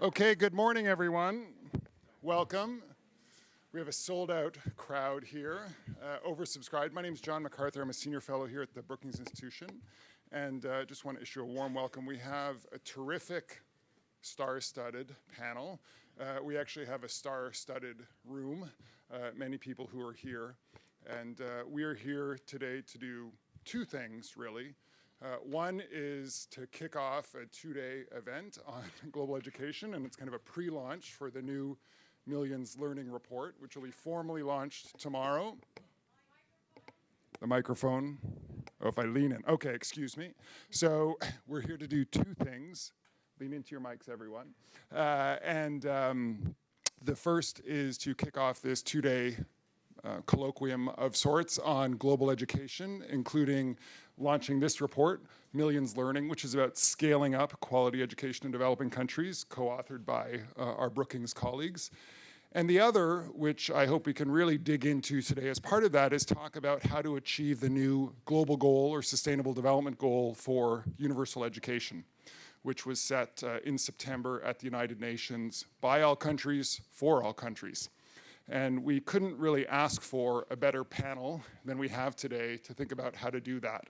Okay, good morning, everyone. Welcome. We have a sold-out crowd here, oversubscribed. My name is John MacArthur. I'm a senior fellow here at the Brookings Institution, and just want to issue a warm welcome. We have a terrific star-studded panel. We actually have a star-studded room, many people who are here, and we are here today to do two things, really. One is to kick off a two-day event on global education, and it's kind of a pre-launch for the new Millions Learning Report, which will be formally launched tomorrow. The microphone. Oh, if I lean in. Okay, excuse me. So we're here to do two things. Lean into your mics, everyone. The first is to kick off this two-day colloquium of sorts on global education, including launching this report, Millions Learning, which is about scaling up quality education in developing countries, co-authored by our Brookings colleagues. And the other, which I hope we can really dig into today as part of that, is talk about how to achieve the new global goal or sustainable development goal for universal education, which was set in September at the United Nations by all countries, for all countries. And we couldn't really ask for a better panel than we have today to think about how to do that.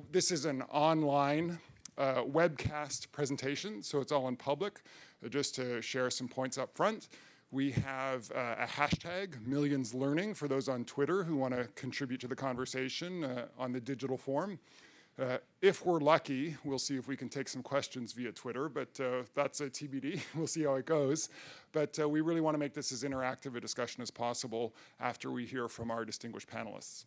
This is an online webcast presentation, so it's all in public. Just to share some points up front, we have a hashtag, #MillionsLearning, for those on Twitter who want to contribute to the conversation on the digital form. If we're lucky, we'll see if we can take some questions via Twitter, but that's a TBD. We'll see how it goes. But we really want to make this as interactive a discussion as possible after we hear from our distinguished panelists.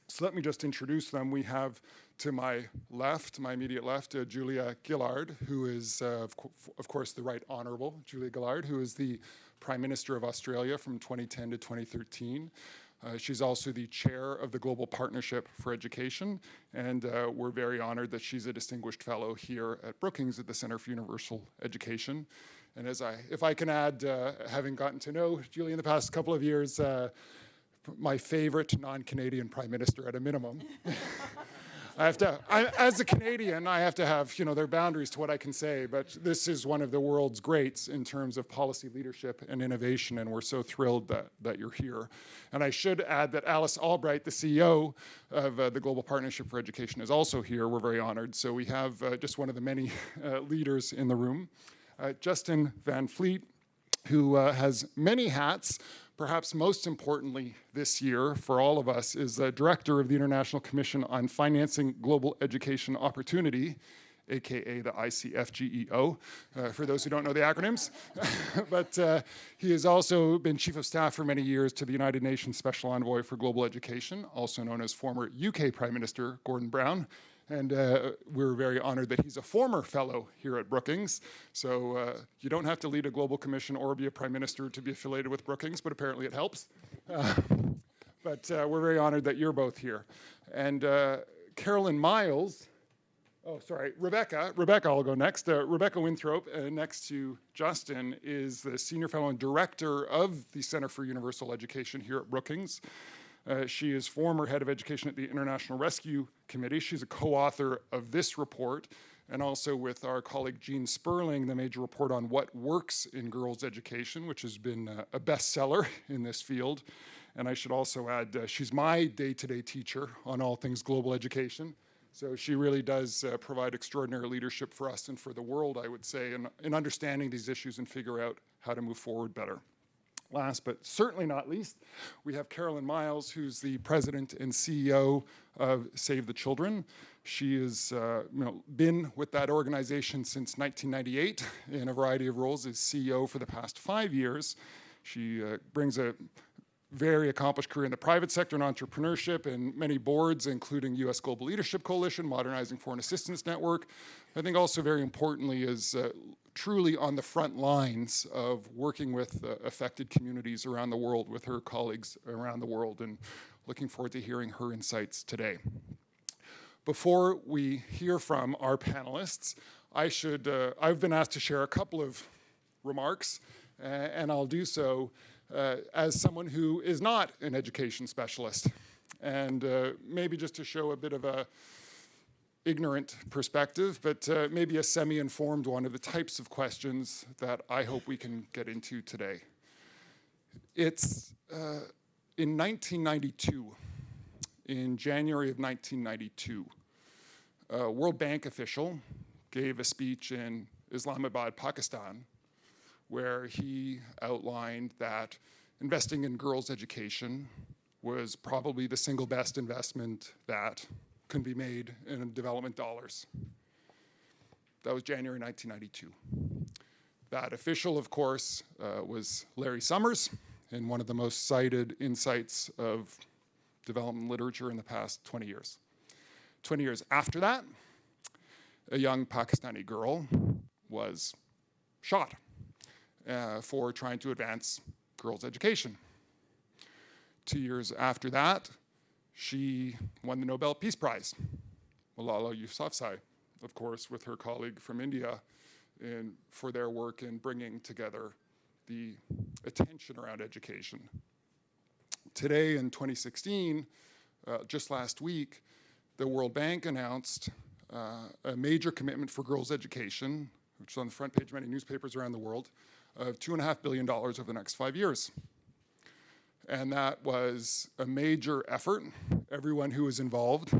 So let me just introduce them. We have to my left, my immediate left, Julia Gillard, who is, of course, the Right Honourable Julia Gillard, who is the Prime Minister of Australia from 2010 to 2013. She's also the chair of the Global Partnership for Education, and we're very honored that she's a distinguished fellow here at Brookings at the Center for Universal Education. And if I can add, having gotten to know Julie in the past couple of years, my favorite non-Canadian prime minister at a minimum. As a Canadian, I have to have, there are boundaries to what I can say, but this is one of the world's greats in terms of policy leadership and innovation, and we're so thrilled that you're here. And I should add that Alice Albright, the CEO of the Global Partnership for Education, is also here. We're very honored. So we have just one of the many leaders in the room. Justin Van Fleet, who has many hats. Perhaps most importantly this year for all of us is the director of the International Commission on Financing Global Education Opportunity, aka the ICFGEO, for those who don't know the acronyms. But he has also been Chief of Staff for many years to the United Nations Special Envoy for Global Education, also known as former UK Prime Minister Gordon Brown. And we're very honored that he's a former fellow here at Brookings. So you don't have to lead a global commission or be a prime minister to be affiliated with Brookings, but apparently it helps. But we're very honored that you're both here. And Carolyn Miles, Rebecca, I'll go next. Rebecca Winthrop, next to Justin, is the senior fellow and director of the Center for Universal Education here at Brookings. She is former head of education at the International Rescue Committee. She's a co-author of this report, and also with our colleague Jean Sperling, the major report on what works in girls' education, which has been a bestseller in this field. And I should also add, she's my day-to-day teacher on all things global education. So she really does provide extraordinary leadership for us and for the world, I would say, in understanding these issues and figure out how to move forward better. Last but certainly not least, we have Carolyn Miles, who's the president and CEO of Save the Children. She has been with that organization since 1998 in a variety of roles as CEO for the past 5 years. She brings a very accomplished career in the private sector and entrepreneurship and many boards, including U.S. Global Leadership Coalition, Modernizing Foreign Assistance Network. I think also very importantly is truly on the front lines of working with affected communities around the world with her colleagues around the world, and looking forward to hearing her insights today. Before we hear from our panelists, I've been asked to share a couple of remarks, and I'll do so as someone who is not an education specialist. And maybe just to show a bit of a ignorant perspective, but maybe a semi-informed one of the types of questions that I hope we can get into today. It's in 1992, in January of 1992, a World Bank official gave a speech in Islamabad, Pakistan, where he outlined that investing in girls' education was probably the single best investment that can be made in development dollars. That was January 1992. That official, of course, was Larry Summers, in one of the most cited insights of development literature in the past 20 years. 20 years after that, a young Pakistani girl was shot for trying to advance girls' education. 2 years after that, she won the Nobel Peace Prize. Malala Yousafzai, of course, with her colleague from India, for their work in bringing together the attention around education. Today, in 2016, just last week, the World Bank announced a major commitment for girls' education, which is on the front page of many newspapers around the world, of $2.5 billion over the next 5 years. And that was a major effort. Everyone who was involved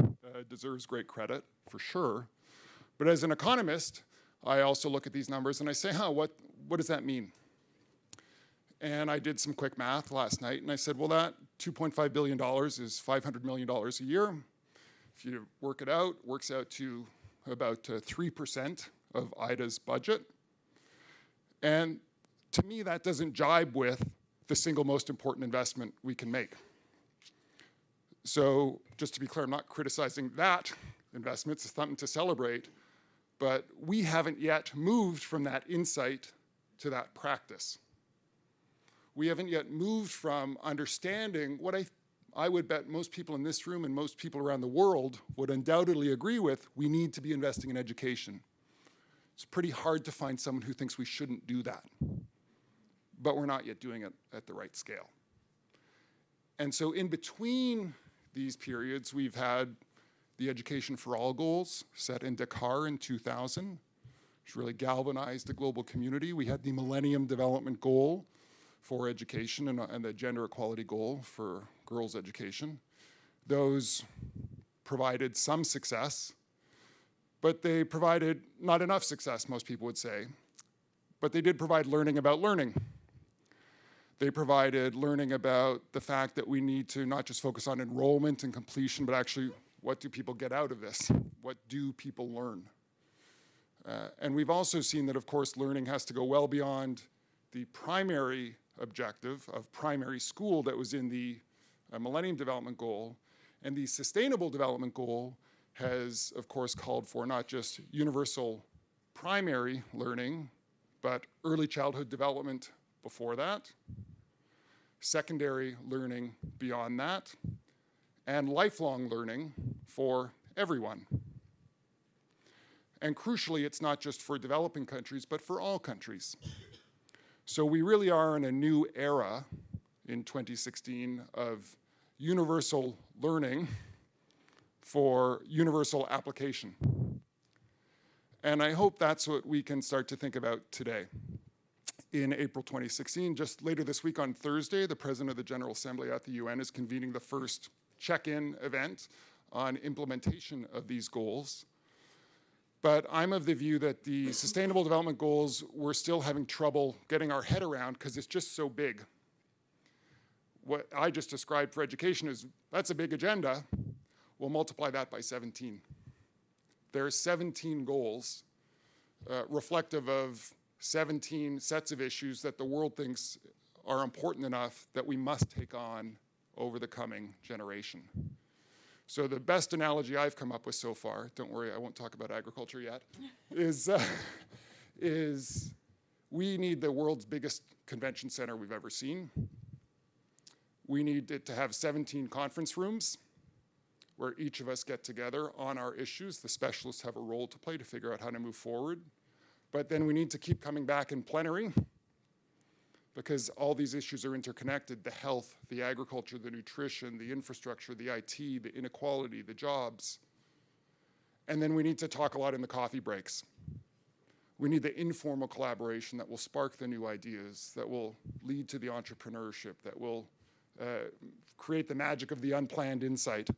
deserves great credit, for sure. But as an economist, I also look at these numbers and I say, what does that mean? And I did some quick math last night, and I said, well, that $2.5 billion is $500 million a year. If you work it out, it works out to about 3% of IDA's budget. And to me, that doesn't jibe with the single most important investment we can make. So just to be clear, I'm not criticizing that investment. It's something to celebrate. But we haven't yet moved from that insight to that practice. We haven't yet moved from understanding what I would bet most people in this room and most people around the world would undoubtedly agree with: we need to be investing in education. It's pretty hard to find someone who thinks we shouldn't do that. But we're not yet doing it at the right scale. And so in between these periods, we've had the Education for All goals set in Dakar in 2000, which really galvanized the global community. We had the Millennium Development Goal for education and the gender equality goal for girls' education. Those provided some success, but they provided not enough success, most people would say. But they did provide learning about learning. They provided learning about the fact that we need to not just focus on enrollment and completion, but actually, what do people get out of this? What do people learn? And we've also seen that, of course, learning has to go well beyond the primary objective of primary school that was in the Millennium Development Goal. And the Sustainable Development Goal has, of course, called for not just universal primary learning, but early childhood development before that, secondary learning beyond that, and lifelong learning for everyone. And crucially, it's not just for developing countries, but for all countries. So we really are in a new era in 2016 of universal learning for universal application. And I hope that's what we can start to think about today. In April 2016, just later this week on Thursday, the President of the General Assembly at the UN is convening the first check-in event on implementation of these goals. But I'm of the view that the Sustainable Development Goals, we're still having trouble getting our head around because it's just so big. What I just described for education is, that's a big agenda. We'll multiply that by 17. There are 17 goals reflective of 17 sets of issues that the world thinks are important enough that we must take on over the coming generation. So the best analogy I've come up with so far, don't worry, I won't talk about agriculture yet, is we need the world's biggest convention center we've ever seen. We need it to have 17 conference rooms where each of us get together on our issues. The specialists have a role to play to figure out how to move forward. But then we need to keep coming back in plenary because all these issues are interconnected: the health, the agriculture, the nutrition, the infrastructure, the IT, the inequality, the jobs. And then we need to talk a lot in the coffee breaks. We need the informal collaboration that will spark the new ideas, that will lead to the entrepreneurship, that will create the magic of the unplanned insight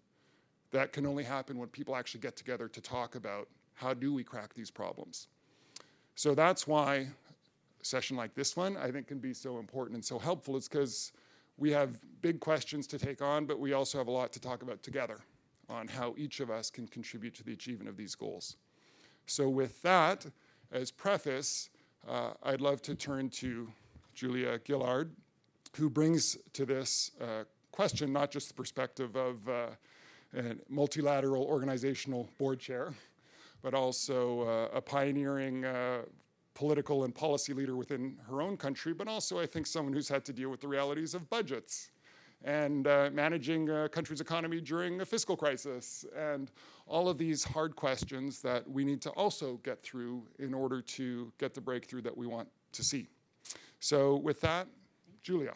that can only happen when people actually get together to talk about how do we crack these problems. So that's why a session like this one, I think, can be so important and so helpful. It's because we have big questions to take on, but we also have a lot to talk about together on how each of us can contribute to the achievement of these goals. So with that, as preface, I'd love to turn to Julia Gillard, who brings to this question not just the perspective of a multilateral organizational board chair, but also a pioneering political and policy leader within her own country, but also I think someone who's had to deal with the realities of budgets and managing a country's economy during a fiscal crisis, and all of these hard questions that we need to also get through in order to get the breakthrough that we want to see. So with that, Julia.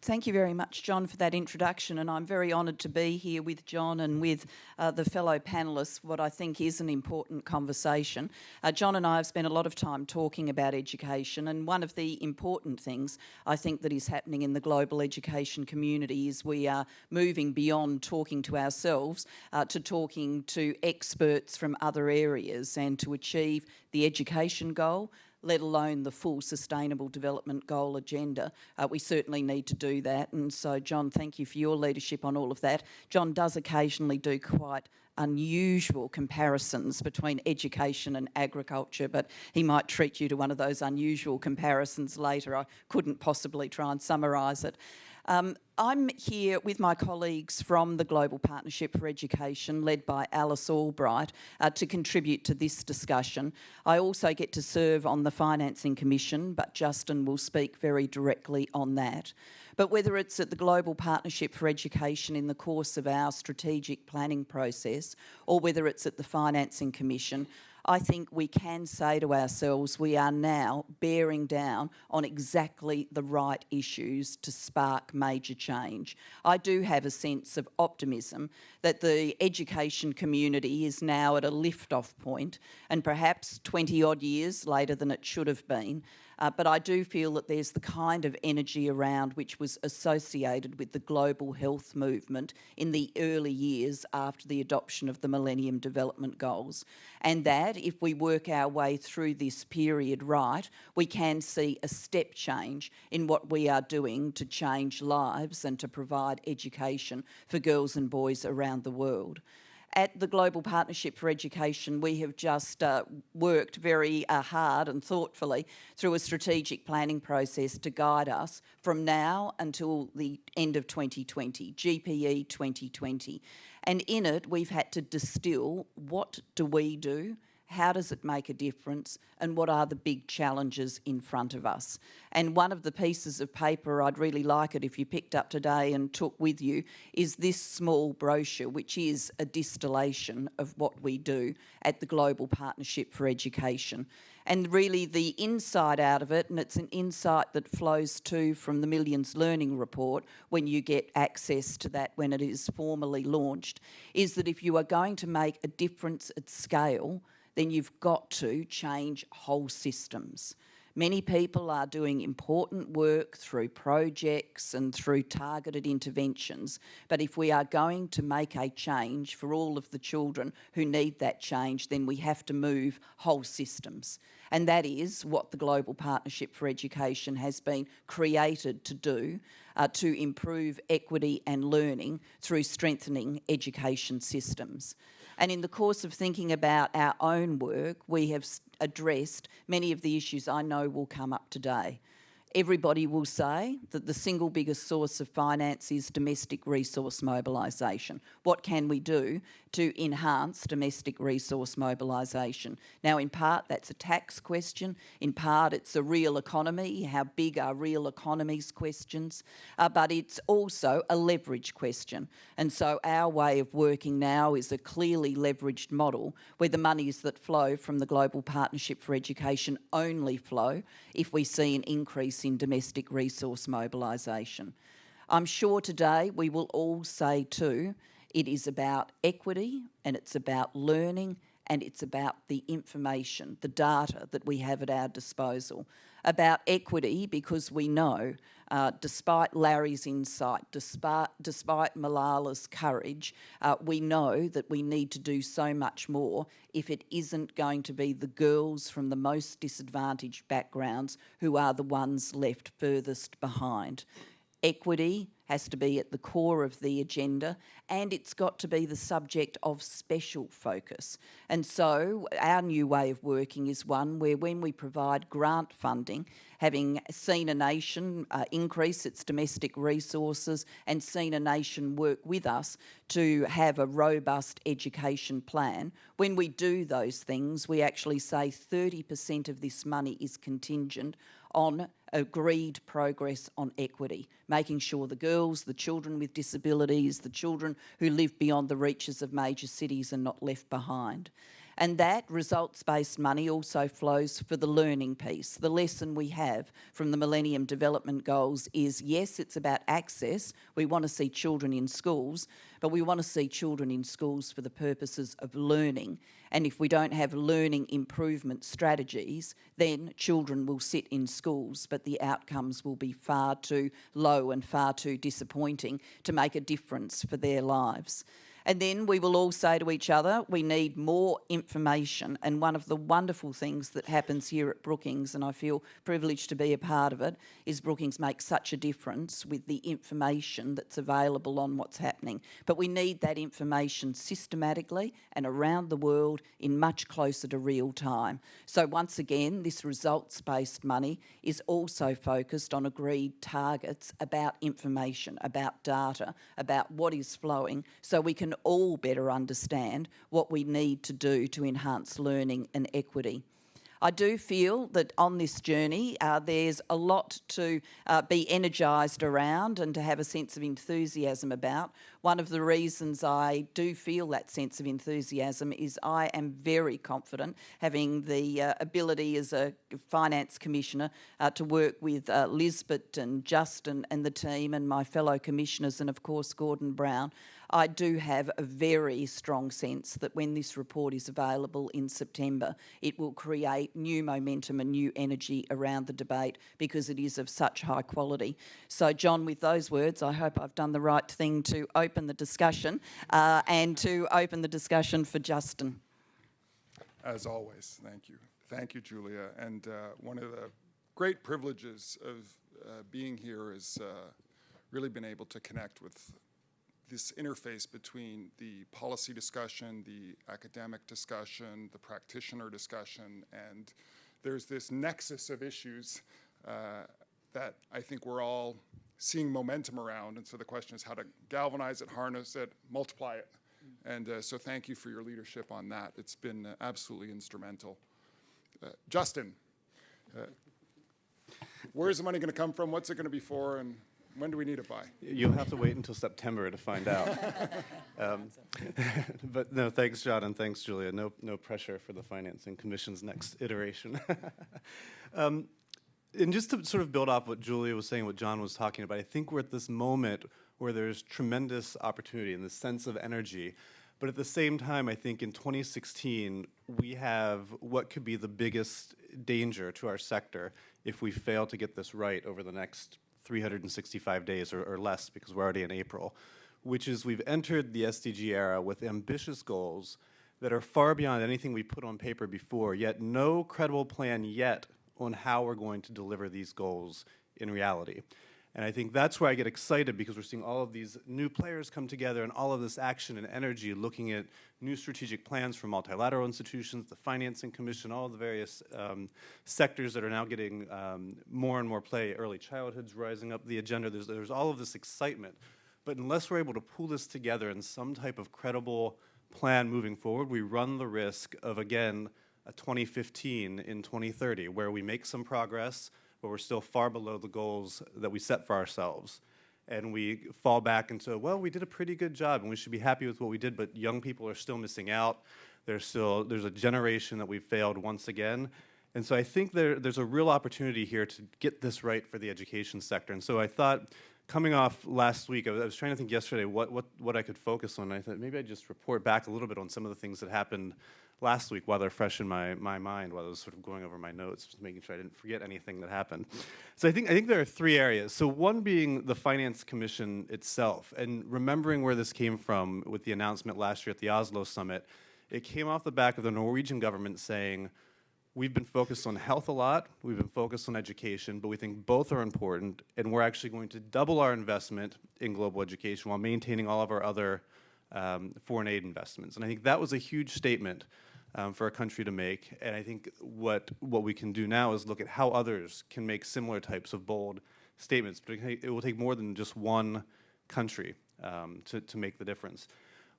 Thank you very much, John, for that introduction, and I'm very honoured to be here with John and with the fellow panellists, what I think is an important conversation. John and I have spent a lot of time talking about education, and one of the important things I think that is happening in the global education community is we are moving beyond talking to ourselves to talking to experts from other areas, and to achieve the education goal, let alone the full Sustainable Development Goal agenda. We certainly need to do that. And so, John, thank you for your leadership on all of that. John does occasionally do quite unusual comparisons between education and agriculture, but he might treat you to one of those unusual comparisons later. I couldn't possibly try and summarise it. I'm here with my colleagues from the Global Partnership for Education, led by Alice Albright, to contribute to this discussion. I also get to serve on the Financing Commission, but Justin will speak very directly on that. But whether it's at the Global Partnership for Education in the course of our strategic planning process, or whether it's at the Financing Commission, I think we can say to ourselves we are now bearing down on exactly the right issues to spark major change. I do have a sense of optimism that the education community is now at a lift-off point, and perhaps 20-odd years later than it should have been. But I do feel that there's the kind of energy around which was associated with the global health movement in the early years after the adoption of the Millennium Development Goals. And that, if we work our way through this period right, we can see a step change in what we are doing to change lives and to provide education for girls and boys around the world. At the Global Partnership for Education, we have just worked very hard and thoughtfully through a strategic planning process to guide us from now until the end of 2020, GPE 2020. And in it, we've had to distill what do we do, how does it make a difference, and what are the big challenges in front of us. And one of the pieces of paper I'd really like it if you picked up today and took with you is this small brochure, which is a distillation of what we do at the Global Partnership for Education. And really the insight out of it, and it's an insight that flows too from the Millions Learning Report when you get access to that when it is formally launched, is that if you are going to make a difference at scale, then you've got to change whole systems. Many people are doing important work through projects and through targeted interventions, but if we are going to make a change for all of the children who need that change, then we have to move whole systems. And that is what the Global Partnership for Education has been created to do, to improve equity and learning through strengthening education systems. And in the course of thinking about our own work, we have addressed many of the issues I know will come up today. Everybody will say that the single biggest source of finance is domestic resource mobilisation. What can we do to enhance domestic resource mobilisation? Now, in part, that's a tax question. In part, it's a real economy. How big are real economies questions? But it's also a leverage question. And so our way of working now is a clearly leveraged model where the monies that flow from the Global Partnership for Education only flow if we see an increase in domestic resource mobilisation. I'm sure today we will all say too, It is about equity, and it's about learning, and it's about the information, the data that we have at our disposal. About equity, because we know, despite Larry's insight, despite Malala's courage, we know that we need to do so much more if it isn't going to be the girls from the most disadvantaged backgrounds who are the ones left furthest behind. Equity has to be at the core of the agenda, and it's got to be the subject of special focus. And so our new way of working is one where, when we provide grant funding, having seen a nation increase its domestic resources and seen a nation work with us to have a robust education plan, when we do those things, we actually say 30% of this money is contingent on agreed progress on equity, making sure the girls, the children with disabilities, the children who live beyond the reaches of major cities are not left behind. And that results-based money also flows for the learning piece. The lesson we have from the Millennium Development Goals is, yes, it's about access. We want to see children in schools, but we want to see children in schools for the purposes of learning. And if we don't have learning improvement strategies, then children will sit in schools, but the outcomes will be far too low and far too disappointing to make a difference for their lives. And then we will all say to each other, we need more information. And one of the wonderful things that happens here at Brookings, and I feel privileged to be a part of it, is Brookings makes such a difference with the information that's available on what's happening. But we need that information systematically and around the world in much closer to real time. So once again, this results-based money is also focused on agreed targets about information, about data, about what is flowing, so we can all better understand what we need to do to enhance learning and equity. I do feel that on this journey there's a lot to be energised around and to have a sense of enthusiasm about. One of the reasons I do feel that sense of enthusiasm is I am very confident, having the ability as a finance commissioner to work with Lisbeth and Justin and the team and my fellow commissioners, and of course Gordon Brown. I do have a very strong sense that when this report is available in September, it will create new momentum and new energy around the debate, because it is of such high quality. So, John, with those words, I hope I've done the right thing to open the discussion and to open the discussion for Justin. As always, thank you. Thank you, Julia. And one of the great privileges of being here is really been able to connect with this interface between the policy discussion, the academic discussion, the practitioner discussion, and there's this nexus of issues that I think we're all seeing momentum around. And so the question is how to galvanize it, harness it, multiply it. And so thank you for your leadership on that. It's been absolutely instrumental. Justin, where is the money going to come from? What's it going to be for? And when do we need it by? You'll have to wait until September to find out. But no, thanks, John, and thanks, Julia. No pressure for the Financing Commission's next iteration. And just to sort of build off what Julia was saying, what John was talking about, I think we're at this moment where there's tremendous opportunity and this sense of energy. But at the same time, I think in 2016, we have what could be the biggest danger to our sector if we fail to get this right over the next 365 days or less, because we're already in April, which is we've entered the SDG era with ambitious goals that are far beyond anything we put on paper before, yet no credible plan yet on how we're going to deliver these goals in reality. And I think that's where I get excited, because we're seeing all of these new players come together and all of this action and energy looking at new strategic plans from multilateral institutions, the Financing Commission, all of the various sectors that are now getting more and more play. Early childhood's rising up the agenda. There's all of this excitement. But unless we're able to pull this together in some type of credible plan moving forward, we run the risk of, again, a 2015 in 2030, where we make some progress, but we're still far below the goals that we set for ourselves. And we fall back into, well, we did a pretty good job, and we should be happy with what we did, but young people are still missing out. There's a generation that we've failed once again. And so I think there's a real opportunity here to get this right for the education sector. And so I thought coming off last week, I was trying to think yesterday what I could focus on. I thought maybe I'd just report back a little bit on some of the things that happened last week while they're fresh in my mind, while I was sort of going over my notes, just making sure I didn't forget anything that happened. So I think there are three areas. So one being the Finance Commission itself, and remembering where this came from with the announcement last year at the Oslo Summit. It came off the back of the Norwegian government saying, we've been focused on health a lot, we've been focused on education, but we think both are important, and we're actually going to double our investment in global education while maintaining all of our other foreign aid investments. And I think that was a huge statement for a country to make, and I think what we can do now is look at how others can make similar types of bold statements, but it will take more than just one country to make the difference.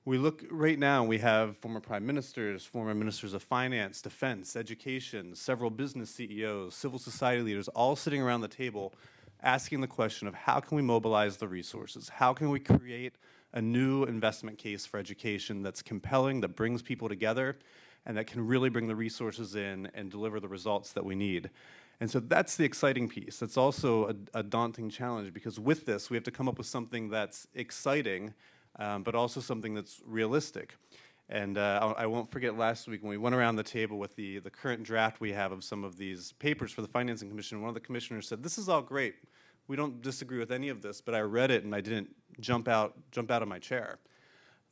We look right now, we have former prime ministers, former ministers of finance, defense, education, several business CEOs, civil society leaders, all sitting around the table asking the question of how can we mobilize the resources? How can we create a new investment case for education that's compelling, that brings people together, and that can really bring the resources in and deliver the results that we need? And so that's the exciting piece. That's also a daunting challenge, because with this, we have to come up with something that's exciting, but also something that's realistic. And I won't forget last week when we went around the table with the current draft we have of some of these papers for the Financing Commission, one of the commissioners said, this is all great. We don't disagree with any of this, but I read it and I didn't jump out of my chair.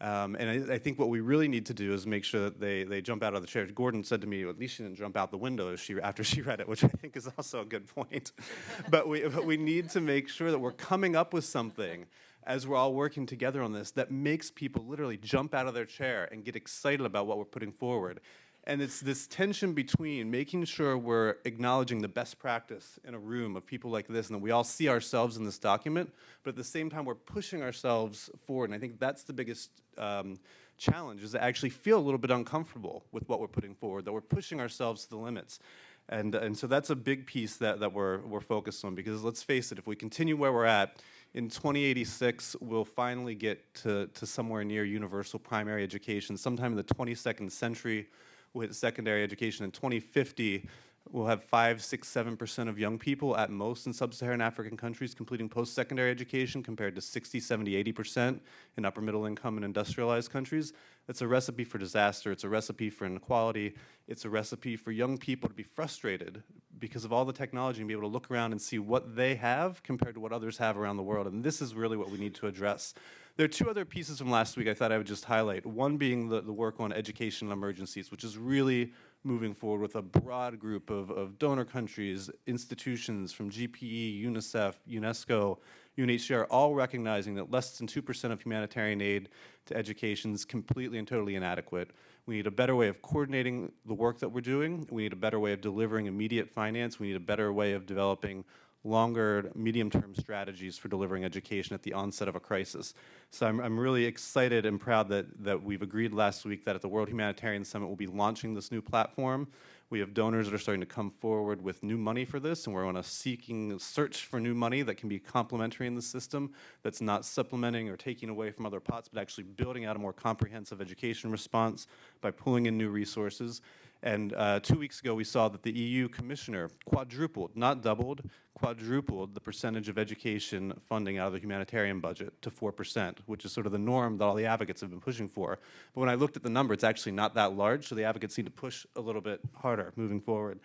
And I think what we really need to do is make sure that they jump out of the chair. Gordon said to me, well, at least she didn't jump out the window after she read it, which I think is also a good point. But we need to make sure that we're coming up with something as we're all working together on this that makes people literally jump out of their chair and get excited about what we're putting forward. And it's this tension between making sure we're acknowledging the best practice in a room of people like this and that we all see ourselves in this document, but at the same time we're pushing ourselves forward. And I think that's the biggest challenge, is to actually feel a little bit uncomfortable with what we're putting forward, that we're pushing ourselves to the limits. And so that's a big piece that we're focused on, because let's face it, if we continue where we're at, in 2086, we'll finally get to somewhere near universal primary education. Sometime in the 22nd century, we'll hit secondary education. In 2050, we'll have 5, 6, 7% of young people at most in sub-Saharan African countries completing post-secondary education, compared to 60, 70, 80% in upper middle income and industrialized countries. It's a recipe for disaster. It's a recipe for inequality. It's a recipe for young people to be frustrated because of all the technology and be able to look around and see what they have compared to what others have around the world. And this is really what we need to address. There are two other pieces from last week I thought I would just highlight. One being the work on educational emergencies, which is really moving forward with a broad group of donor countries, institutions from GPE, UNICEF, UNESCO, UNHCR, all recognizing that less than 2% of humanitarian aid to education is completely and totally inadequate. We need a better way of coordinating the work that we're doing. We need a better way of delivering immediate finance. We need a better way of developing longer, medium-term strategies for delivering education at the onset of a crisis. So I'm really excited and proud that we've agreed last week that at the World Humanitarian Summit we'll be launching this new platform. We have donors that are starting to come forward with new money for this, and we're on a search for new money that can be complementary in the system, that's not supplementing or taking away from other pots, but actually building out a more comprehensive education response by pulling in new resources. And 2 weeks ago, we saw that the EU commissioner quadrupled, not doubled, quadrupled the percentage of education funding out of the humanitarian budget to 4%, which is sort of the norm that all the advocates have been pushing for. But when I looked at the number, it's actually not that large, so the advocates need to push a little bit harder moving forward.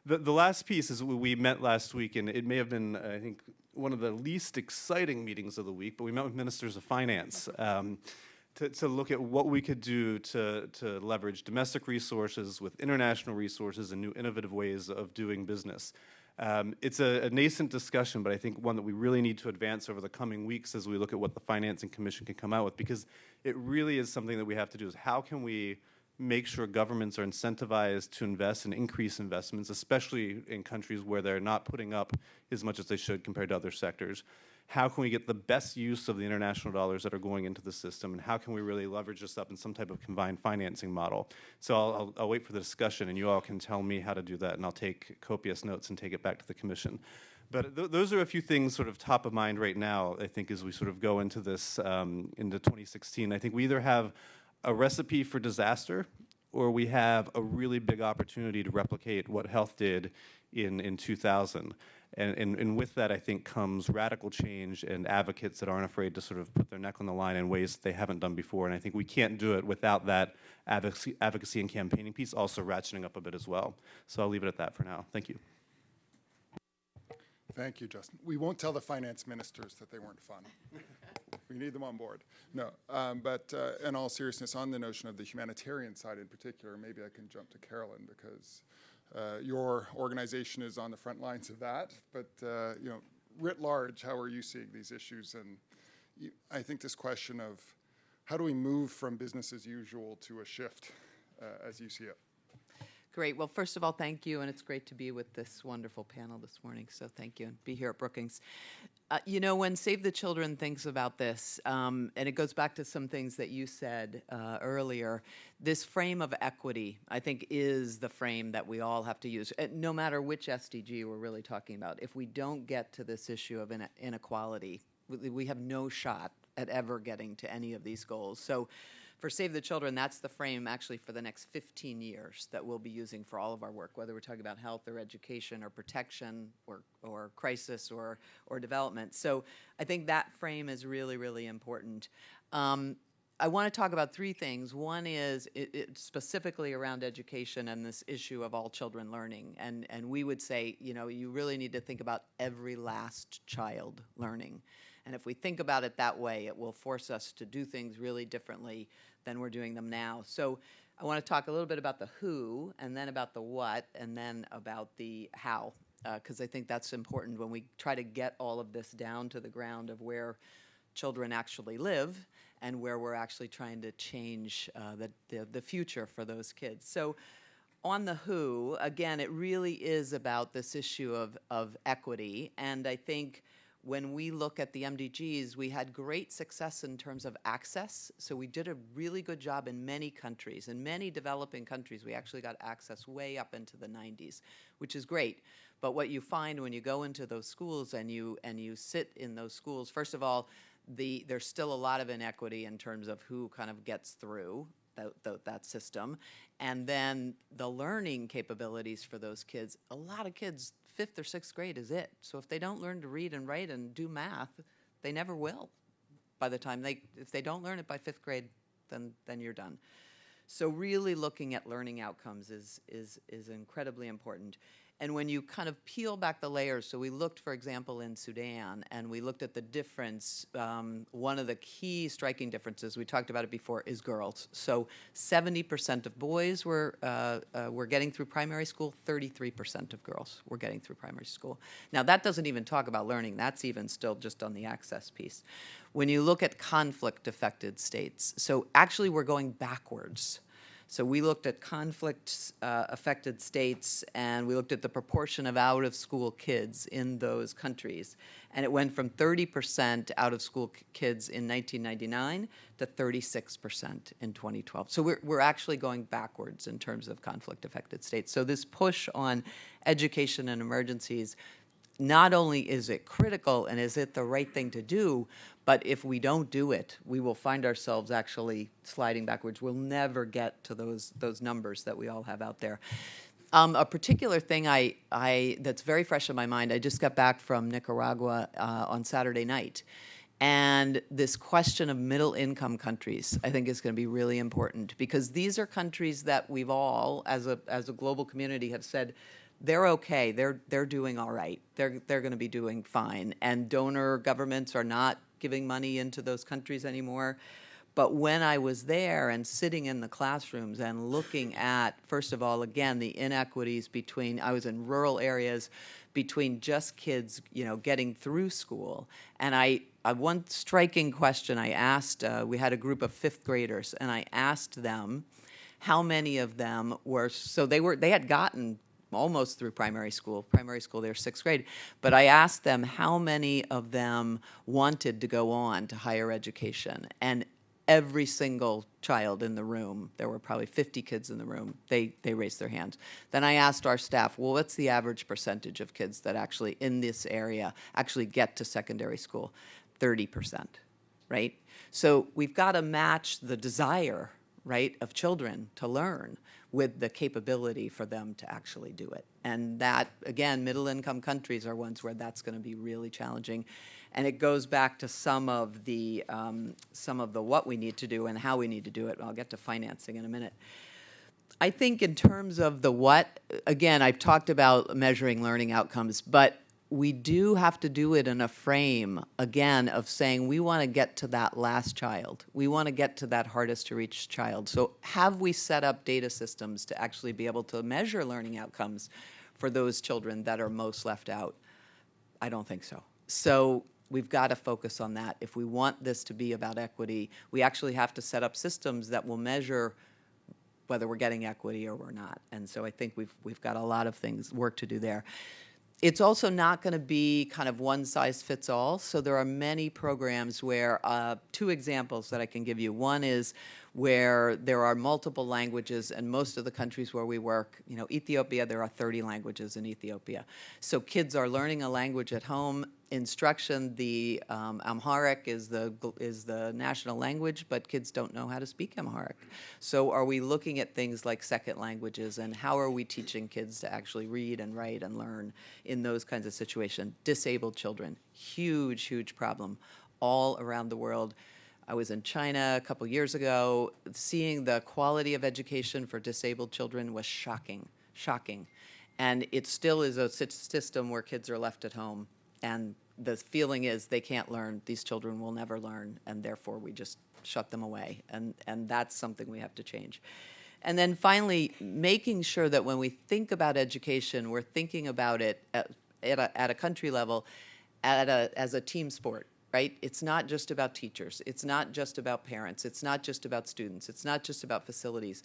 The last piece is we met last week, and it may have been, I think, one of the least exciting meetings of the week, but we met with ministers of finance. To look at what we could do to leverage domestic resources with international resources and new innovative ways of doing business. It's a nascent discussion, but I think one that we really need to advance over the coming weeks as we look at what the Financing Commission can come out with, because it really is something that we have to do, is how can we make sure governments are incentivized to invest and increase investments, especially in countries where they're not putting up as much as they should compared to other sectors. How can we get the best use of the international dollars that are going into the system, and how can we really leverage this up in some type of combined financing model? So I'll wait for the discussion, and you all can tell me how to do that, and I'll take copious notes and take it back to the Commission. But those are a few things sort of top of mind right now, I think, as we sort of go into this, into 2016. I think we either have a recipe for disaster, or we have a really big opportunity to replicate what health did in 2000. And with that, I think, comes radical change and advocates that aren't afraid to sort of put their neck on the line in ways they haven't done before. And I think we can't do it without that advocacy and campaigning piece also ratcheting up a bit as well. So I'll leave it at that for now. Thank you. Thank you, Justin. We won't tell the finance ministers that they weren't fun. We need them on board. No, but in all seriousness, on the notion of the humanitarian side in particular, maybe I can jump to Carolyn, because your organization is on the front lines of that. But you know, writ large, how are you seeing these issues? And I think this question of how do we move from business as usual to a shift as you see it? Great. Well, first of all, thank you, and it's great to be with this wonderful panel this morning, so thank you, and be here at Brookings. You know, when Save the Children thinks about this, and it goes back to some things that you said earlier, this frame of equity, I think, is the frame that we all have to use, no matter which SDG we're really talking about. If we don't get to this issue of inequality, we have no shot at ever getting to any of these goals. So for Save the Children, that's the frame actually for the next 15 years that we'll be using for all of our work, whether we're talking about health or education or protection or crisis or development. So I think that frame is really, really important. I want to talk about three things. One is specifically around education and this issue of all children learning. And we would say, you know, you really need to think about every last child learning. And if we think about it that way, it will force us to do things really differently than we're doing them now. So I want to talk a little bit about the who, and then about the what, and then about the how, because I think that's important when we try to get all of this down to the ground of where children actually live and where we're actually trying to change the future for those kids. So on the who, again, it really is about this issue of equity, and I think when we look at the MDGs, we had great success in terms of access. So we did a really good job in many countries. In many developing countries, we actually got access way up into the 90s, which is great. But what you find when you go into those schools and you sit in those schools, first of all, there's still a lot of inequity in terms of who kind of gets through that system. And then the learning capabilities for those kids, a lot of kids, 5th or 6th grade is it. So if they don't learn to read and write and do math, they never will. By the time if they don't learn it by 5th grade, then you're done. So really looking at learning outcomes is incredibly important. And when you kind of peel back the layers, so we looked, for example, in Sudan, and we looked at the difference. One of the key striking differences, we talked about it before, is girls. So 70% of boys were getting through primary school, 33% of girls were getting through primary school. Now, that doesn't even talk about learning. That's even still just on the access piece. When you look at conflict-affected states, so actually we're going backwards. So we looked at conflict-affected states, and we looked at the proportion of out-of-school kids in those countries. And it went from 30% out-of-school kids in 1999 to 36% in 2012. So we're actually going backwards in terms of conflict-affected states. So this push on education and emergencies, not only is it critical and is it the right thing to do, but if we don't do it, we will find ourselves actually sliding backwards. We'll never get to those numbers that we all have out there. A particular thing that's very fresh in my mind, I just got back from Nicaragua on Saturday night. And this question of middle-income countries, I think, is going to be really important, because these are countries that we've all, as a global community, have said, they're okay. They're doing all right. They're going to be doing fine. And donor governments are not giving money into those countries anymore. But when I was there and sitting in the classrooms and looking at, first of all, again, the inequities between, I was in rural areas, between just kids, you know, getting through school. And one striking question I asked, we had a group of 5th graders, and I asked them how many of them were, so they had gotten almost through primary school, they're 6th grade. But I asked them how many of them wanted to go on to higher education. And every single child in the room, there were probably 50 kids in the room, they raised their hands. Then I asked our staff, well, what's the average percentage of kids that actually in this area actually get to secondary school? 30%, right? So we've got to match the desire, right, of children to learn with the capability for them to actually do it. And that, again, middle-income countries are ones where that's going to be really challenging. And it goes back to some of the what we need to do and how we need to do it. I'll get to financing in a minute. I think in terms of the what, again, I've talked about measuring learning outcomes, but we do have to do it in a frame, again, of saying we want to get to that last child. We want to get to that hardest to reach child. So have we set up data systems to actually be able to measure learning outcomes for those children that are most left out? I don't think so. So we've got to focus on that. If we want this to be about equity, we actually have to set up systems that will measure whether we're getting equity or we're not. And so I think we've got a lot of work to do there. It's also not going to be kind of one size fits all. So there are many programs where, two examples that I can give you. One is where there are multiple languages, and most of the countries where we work, Ethiopia, there are 30 languages in Ethiopia. So kids are learning a language at home. Instruction, the Amharic is the national language, but kids don't know how to speak Amharic. So are we looking at things like second languages, and how are we teaching kids to actually read and write and learn in those kinds of situations? Disabled children, huge, huge problem all around the world. I was in China a couple years ago. Seeing the quality of education for disabled children was shocking, shocking. And it still is a system where kids are left at home. And the feeling is they can't learn, these children will never learn, and therefore we just shut them away. And that's something we have to change. And then finally, making sure that when we think about education, we're thinking about it at a country level as a team sport, right? It's not just about teachers. It's not just about parents. It's not just about students. It's not just about facilities.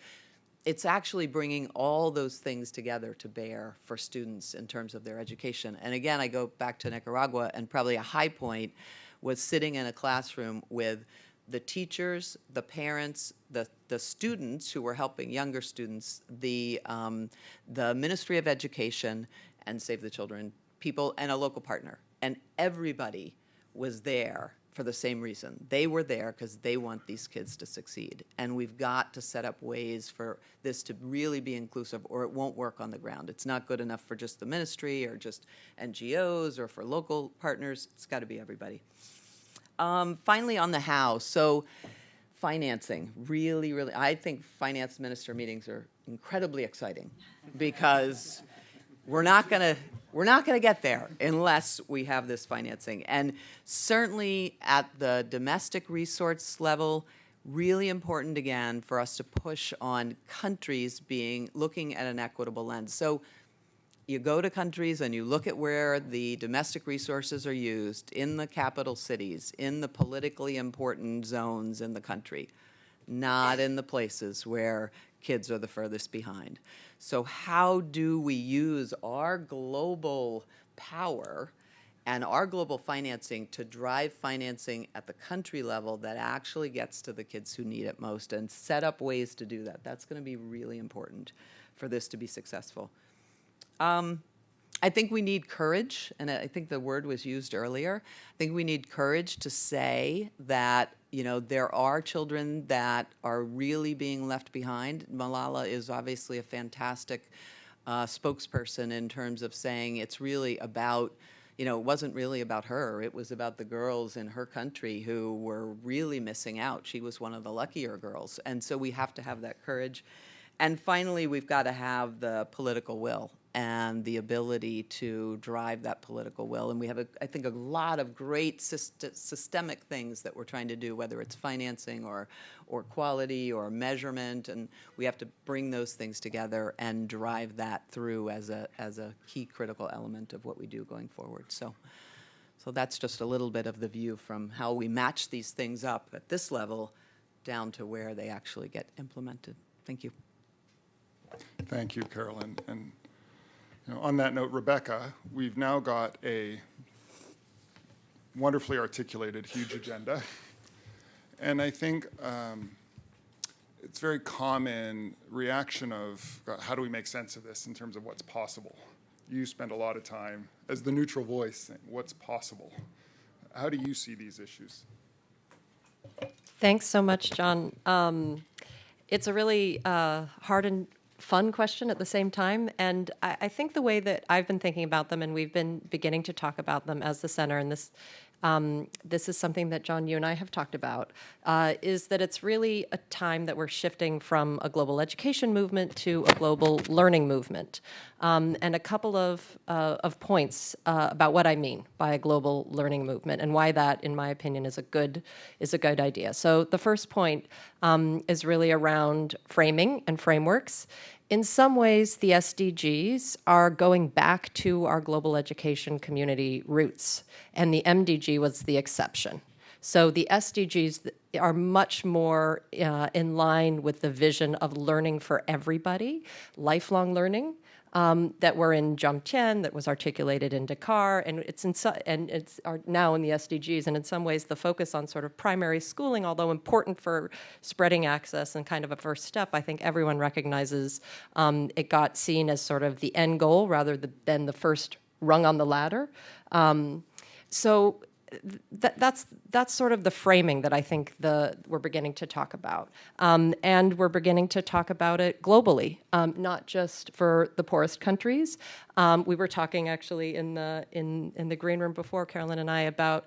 It's actually bringing all those things together to bear for students in terms of their education. And again, I go back to Nicaragua, and probably a high point was sitting in a classroom with the teachers, the parents, the students who were helping younger students, the Ministry of Education, and Save the Children people, and a local partner. And everybody was there for the same reason. They were there because they want these kids to succeed. And we've got to set up ways for this to really be inclusive, or it won't work on the ground. It's not good enough for just the ministry or just NGOs or for local partners. It's got to be everybody. Finally, on the how. So financing, really, really, I think finance minister meetings are incredibly exciting because we're not going to get there unless we have this financing. And certainly at the domestic resource level, really important again for us to push on countries looking at an equitable lens. So you go to countries and you look at where the domestic resources are used in the capital cities, in the politically important zones in the country, not in the places where kids are the furthest behind. So how do we use our global power and our global financing to drive financing at the country level that actually gets to the kids who need it most, and set up ways to do that? That's going to be really important for this to be successful. I think we need courage, and I think the word was used earlier. I think we need courage to say that, there are children that are really being left behind. Malala is obviously a fantastic spokesperson in terms of saying it's really about, it wasn't really about her. It was about the girls in her country who were really missing out. She was one of the luckier girls. And so we have to have that courage. And finally, we've got to have the political will and the ability to drive that political will. And we have, I think, a lot of great systemic things that we're trying to do, whether it's financing or quality or measurement. And we have to bring those things together and drive that through as a key critical element of what we do going forward. So that's just a little bit of the view from how we match these things up at this level down to where they actually get implemented. Thank you. Thank you, Carolyn. And on that note, Rebecca, we've now got a wonderfully articulated, huge agenda. And I think it's very common reaction of how do we make sense of this in terms of what's possible? You spend a lot of time as the neutral voice saying what's possible. How do you see these issues? Thanks so much, John. It's a really hard and fun question at the same time. And I think the way that I've been thinking about them, and we've been beginning to talk about them as the center, and this is something that, John, you and I have talked about, is that it's really a time that we're shifting from a global education movement to a global learning movement. And a couple of points about what I mean by a global learning movement and why that, in my opinion, is a good idea. So the first point is really around framing and frameworks. In some ways, the SDGs are going back to our global education community roots, and the MDG was the exception. So the SDGs are much more in line with the vision of learning for everybody, lifelong learning, that were in Jomtien, that was articulated in Dakar, and it's now in the SDGs. And in some ways, the focus on sort of primary schooling, although important for spreading access and kind of a first step, I think everyone recognizes it got seen as sort of the end goal rather than the first rung on the ladder. So that's sort of the framing that I think we're beginning to talk about, and we're beginning to talk about it globally, not just for the poorest countries. We were talking actually in the green room before, Carolyn and I, about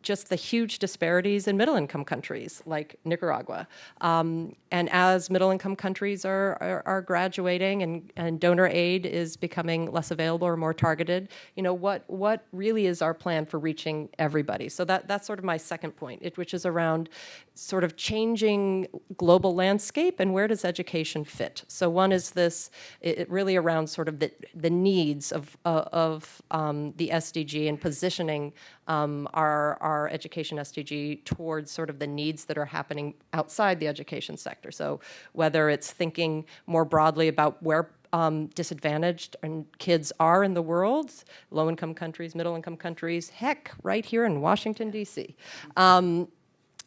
just the huge disparities in middle-income countries like Nicaragua. And as middle-income countries are graduating and donor aid is becoming less available or more targeted, what really is our plan for reaching everybody? So that's sort of my second point, which is around sort of changing global landscape and where does education fit? So one is it really around sort of the needs of the SDG and positioning our education SDG towards sort of the needs that are happening outside the education sector. So whether it's thinking more broadly about where disadvantaged and kids are in the world, low-income countries, middle-income countries, heck, right here in Washington, D.C.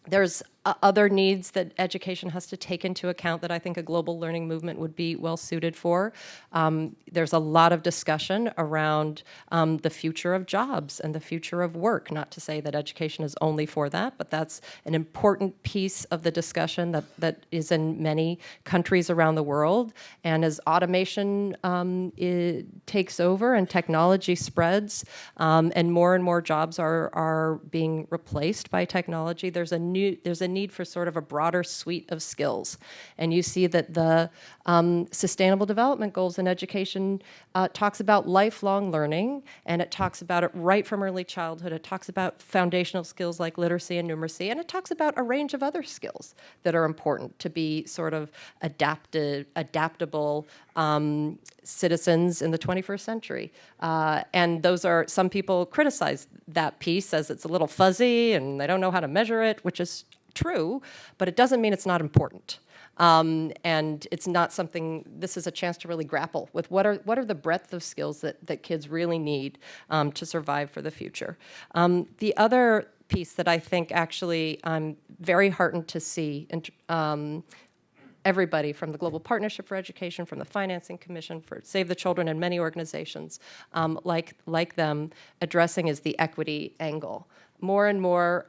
There's other needs that education has to take into account that I think a global learning movement would be well suited for. There's a lot of discussion around the future of jobs and the future of work. Not to say that education is only for that, but that's an important piece of the discussion that is in many countries around the world. And as automation takes over and technology spreads, and more jobs are being replaced by technology, there's a need for sort of a broader suite of skills. And you see that the Sustainable Development Goals in education talks about lifelong learning, and it talks about it right from early childhood. It talks about foundational skills like literacy and numeracy, and it talks about a range of other skills that are important to be sort of adaptable citizens in the 21st century. And some people criticize that piece as it's a little fuzzy and they don't know how to measure it, which is true, but it doesn't mean it's not important. And it's not something, this is a chance to really grapple with what are the breadth of skills that kids really need to survive for the future. The other piece that I think actually I'm very heartened to see, everybody from the Global Partnership for Education, from the Financing Commission, for Save the Children, and many organizations like them addressing is the equity angle. More and more,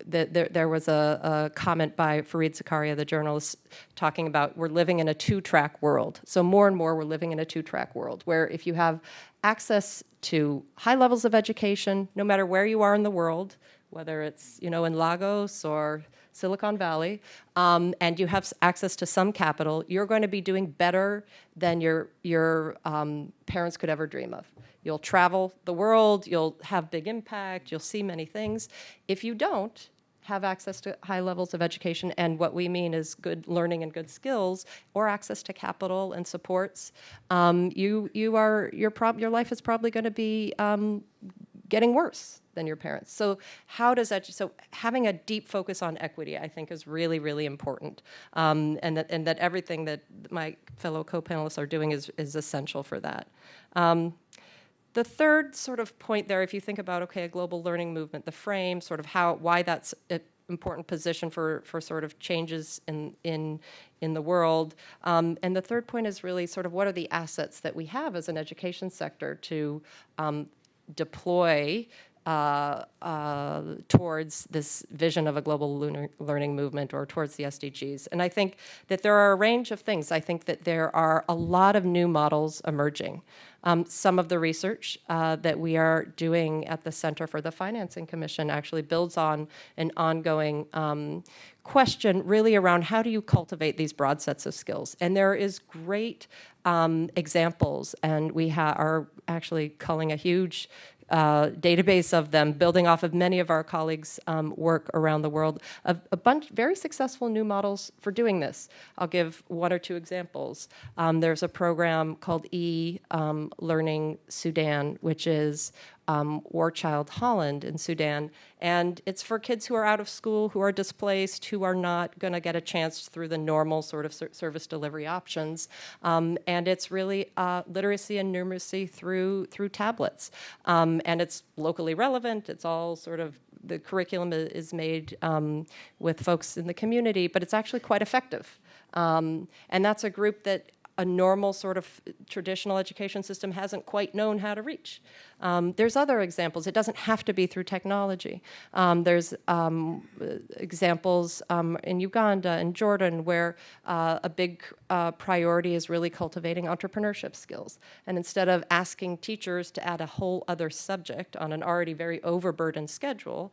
there was a comment by Fareed Zakaria, the journalist, talking about we're living in a two-track world. So more and more we're living in a two-track world where if you have access to high levels of education, no matter where you are in the world, whether it's in Lagos or Silicon Valley, and you have access to some capital, you're going to be doing better than your parents could ever dream of. You'll travel the world, you'll have big impact, you'll see many things. If you don't have access to high levels of education, and what we mean is good learning and good skills, or access to capital and supports, your life is probably going to be getting worse than your parents. So having a deep focus on equity, I think, is really, really important, and that everything that my fellow co-panelists are doing is essential for that. The third sort of point there, if you think about, a global learning movement, the frame, sort of why that's an important position for sort of changes in the world. And the third point is really sort of what are the assets that we have as an education sector to deploy towards this vision of a global learning movement or towards the SDGs. And I think that there are a range of things. I think that there are a lot of new models emerging. Some of the research that we are doing at the Center for the Financing Commission actually builds on an ongoing question really around how do you cultivate these broad sets of skills. And there is great examples, and we are actually culling a huge database of them, building off of many of our colleagues' work around the world, of a bunch very successful new models for doing this. I'll give one or two examples. There's a program called E-Learning Sudan, which is War Child Holland in Sudan, and it's for kids who are out of school, who are displaced, who are not going to get a chance through the normal sort of service delivery options, and it's really literacy and numeracy through tablets, and it's locally relevant. It's all sort of, the curriculum is made with folks in the community, but it's actually quite effective, and that's a group that a normal sort of traditional education system hasn't quite known how to reach. There's other examples. It doesn't have to be through technology. There's examples in Uganda and Jordan where a big priority is really cultivating entrepreneurship skills. And instead of asking teachers to add a whole other subject on an already very overburdened schedule,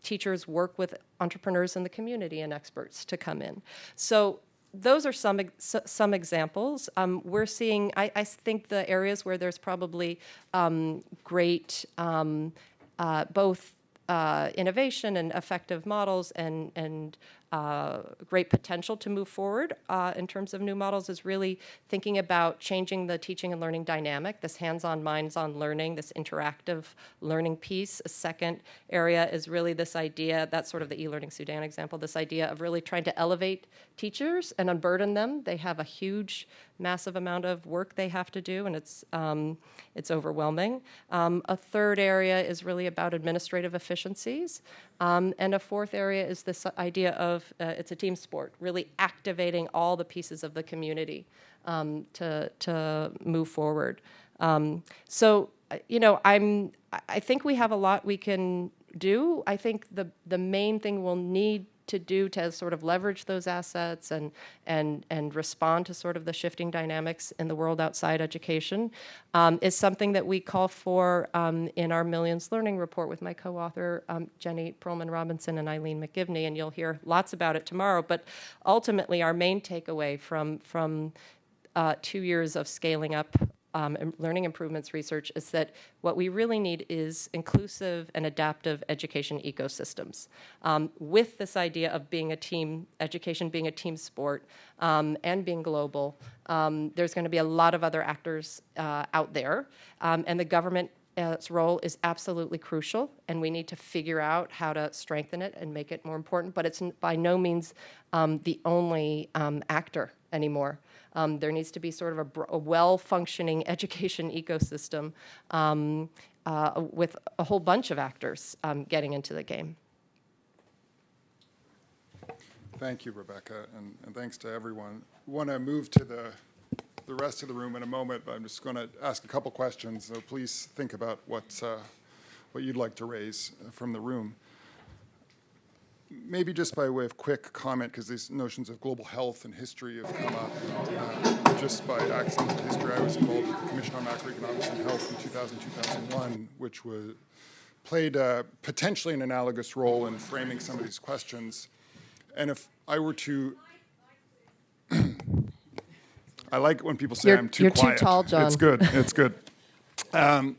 teachers work with entrepreneurs in the community and experts to come in. So those are some examples. We're seeing, I think, the areas where there's probably great both innovation and effective models and great potential to move forward in terms of new models is really thinking about changing the teaching and learning dynamic, this hands-on, minds-on learning, this interactive learning piece. A second area is really this idea, that's sort of the e-learning Sudan example, this idea of really trying to elevate teachers and unburden them. They have a huge, massive amount of work they have to do, and it's overwhelming. A third area is really about administrative efficiencies. And a fourth area is this idea of it's a team sport, really activating all the pieces of the community to move forward. So, I think we have a lot we can do. I think the main thing we'll need to do to sort of leverage those assets and respond to sort of the shifting dynamics in the world outside education is something that we call for in our Millions Learning Report with my co-author, Jenny Perlman-Robinson and Eileen McGivney, and you'll hear lots about it tomorrow. But ultimately, our main takeaway from 2 years of scaling up learning improvements research is that what we really need is inclusive and adaptive education ecosystems. With this idea of being a team, education being a team sport, and being global, there's going to be a lot of other actors out there, and the government's role is absolutely crucial, and we need to figure out how to strengthen it and make it more important, but it's by no means the only actor anymore. There needs to be sort of a well-functioning education ecosystem with a whole bunch of actors getting into the game. Thank you, Rebecca, and thanks to everyone. I want to move to the rest of the room in a moment, but I'm just going to ask a couple questions, so please think about what you'd like to raise from the room. Maybe just by way of quick comment, because these notions of global health and history have come up just by accident of history. I was involved with the Commission on Macroeconomics and Health in 2000-2001, which played potentially an analogous role in framing some of these questions. And if I were to, I like when people say I'm too quiet. You're too tall, John. It's good. It's good. I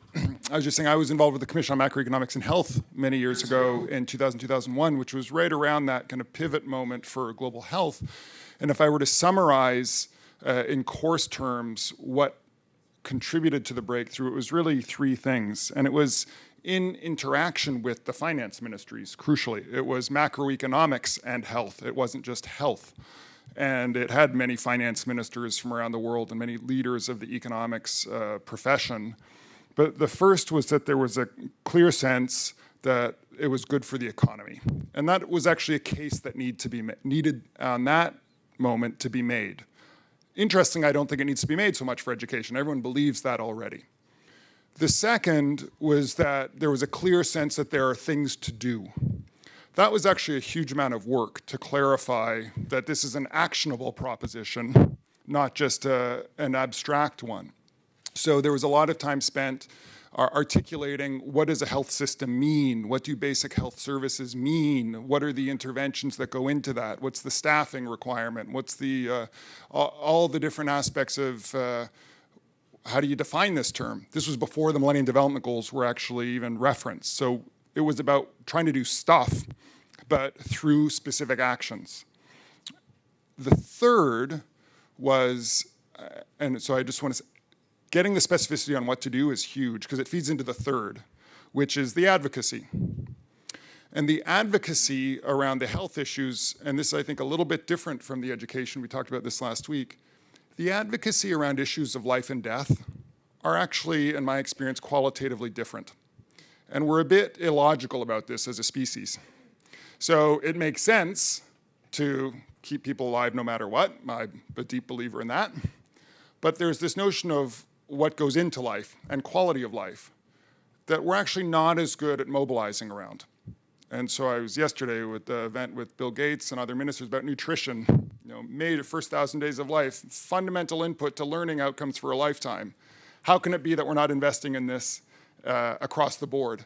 was just saying I was involved with the Commission on Macroeconomics and Health many years ago in 2000-2001, which was right around that kind of pivot moment for global health. And if I were to summarize in coarse terms what contributed to the breakthrough, it was really three things. And it was in interaction with the finance ministries, crucially. It was macroeconomics and health. It wasn't just health. And it had many finance ministers from around the world and many leaders of the economics profession. But the first was that there was a clear sense that it was good for the economy. And that was actually a case that needed on that moment to be made. Interesting, I don't think it needs to be made so much for education. Everyone believes that already. The second was that there was a clear sense that there are things to do. That was actually a huge amount of work to clarify that this is an actionable proposition, not just an abstract one. So there was a lot of time spent articulating what does a health system mean? What do basic health services mean? What are the interventions that go into that? What's the staffing requirement? What's the all the different aspects of how do you define this term? This was before the Millennium Development Goals were actually even referenced. So it was about trying to do stuff, but through specific actions. The third was, and so I just want to say, getting the specificity on what to do is huge because it feeds into the third, which is the advocacy. And the advocacy around the health issues, and this is, I think, a little bit different from the education, we talked about this last week. The advocacy around issues of life and death are actually, in my experience, qualitatively different. And we're a bit illogical about this as a species. So it makes sense to keep people alive no matter what. I'm a deep believer in that. But there's this notion of what goes into life and quality of life that we're actually not as good at mobilizing around. And so I was yesterday with the event with Bill Gates and other ministers about nutrition. Made the first 1,000 days of life, fundamental input to learning outcomes for a lifetime. How can it be that we're not investing in this across the board?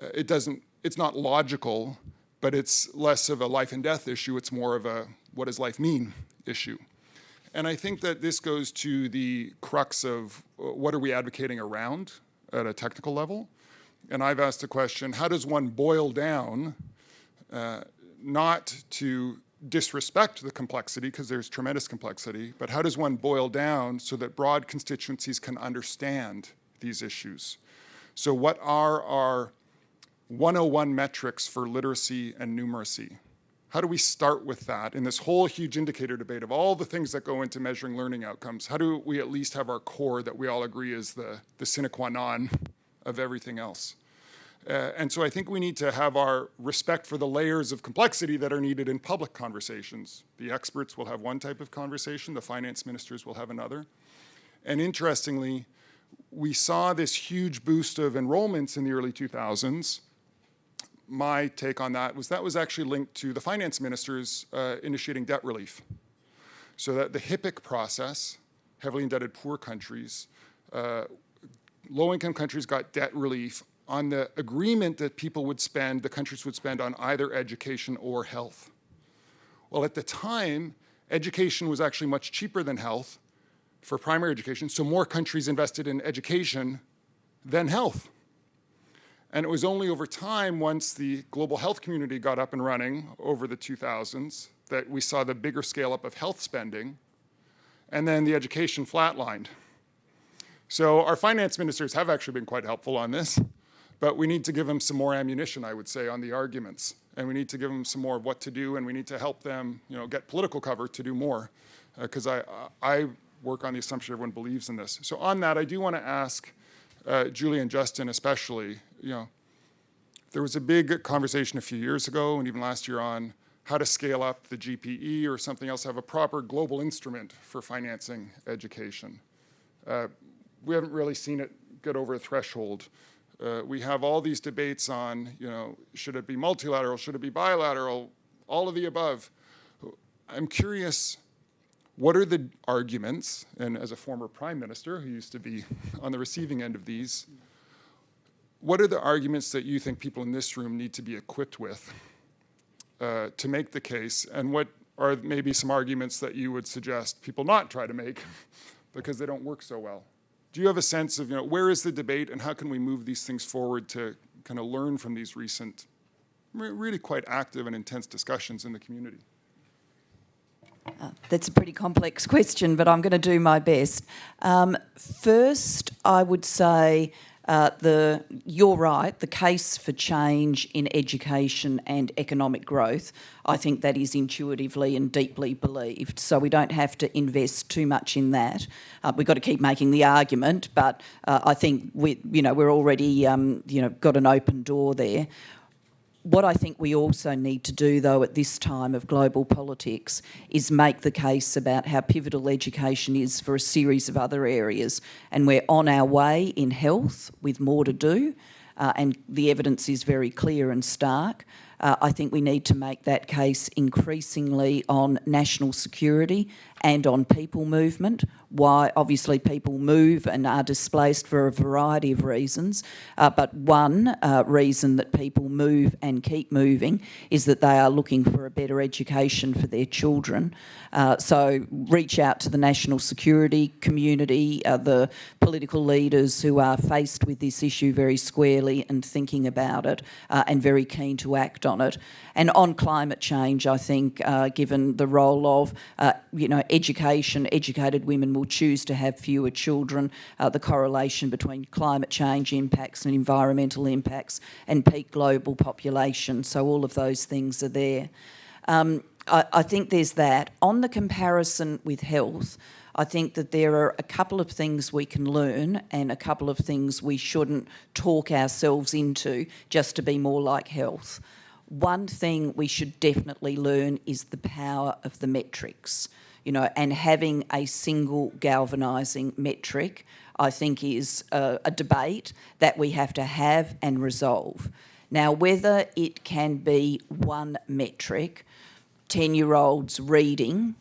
It's not logical, but it's less of a life and death issue. It's more of a what does life mean issue. And I think that this goes to the crux of what are we advocating around at a technical level? And I've asked the question, how does one boil down, not to disrespect the complexity, because there's tremendous complexity, but how does one boil down so that broad constituencies can understand these issues? So what are our 101 metrics for literacy and numeracy? How do we start with that in this whole huge indicator debate of all the things that go into measuring learning outcomes? How do we at least have our core that we all agree is the sine qua non of everything else? And so I think we need to have our respect for the layers of complexity that are needed in public conversations. The experts will have one type of conversation, the finance ministers will have another. And interestingly, we saw this huge boost of enrollments in the early 2000s. My take on that was actually linked to the finance ministers initiating debt relief. So that the HIPC process, heavily indebted poor countries, low-income countries got debt relief on the agreement that the countries would spend on either education or health. Well, at the time, education was actually much cheaper than health for primary education, so more countries invested in education than health. And it was only over time, once the global health community got up and running over the 2000s, that we saw the bigger scale up of health spending, and then the education flatlined. So our finance ministers have actually been quite helpful on this, but we need to give them some more ammunition, I would say, on the arguments. And we need to give them some more of what to do, and we need to help them get political cover to do more, because I work on the assumption everyone believes in this. So on that, I do want to ask Julie and Justin especially, there was a big conversation a few years ago and even last year on how to scale up the GPE or something else, have a proper global instrument for financing education. We haven't really seen it get over a threshold. We have all these debates on, should it be multilateral, should it be bilateral, all of the above. I'm curious, what are the arguments, and as a former prime minister who used to be on the receiving end of these, what are the arguments that you think people in this room need to be equipped with to make the case, and what are maybe some arguments that you would suggest people not try to make because they don't work so well? Do you have a sense of, where is the debate and how can we move these things forward to kind of learn from these recent, really quite active and intense discussions in the community? That's a pretty complex question, but I'm going to do my best. First, I would say you're right, the case for change in education and economic growth, I think that is intuitively and deeply believed. So we don't have to invest too much in that. We've got to keep making the argument, but I think we're already got an open door there. What I think we also need to do, though, at this time of global politics is make the case about how pivotal education is for a series of other areas. And we're on our way in health with more to do, and the evidence is very clear and stark. I think we need to make that case increasingly on national security and on people movement. Why, obviously, people move and are displaced for a variety of reasons, but one reason that people move and keep moving is that they are looking for a better education for their children. So reach out to the national security community, the political leaders who are faced with this issue very squarely and thinking about it, and very keen to act on it. And on climate change, I think, given the role of, education, educated women will choose to have fewer children, the correlation between climate change impacts and environmental impacts and peak global population. So all of those things are there. I think there's that. On the comparison with health, I think that there are a couple of things we can learn and a couple of things we shouldn't talk ourselves into just to be more like health. One thing we should definitely learn is the power of the metrics, and having a single galvanising metric, I think, is a debate that we have to have and resolve. Now, whether it can be one metric, 10-year-olds reading,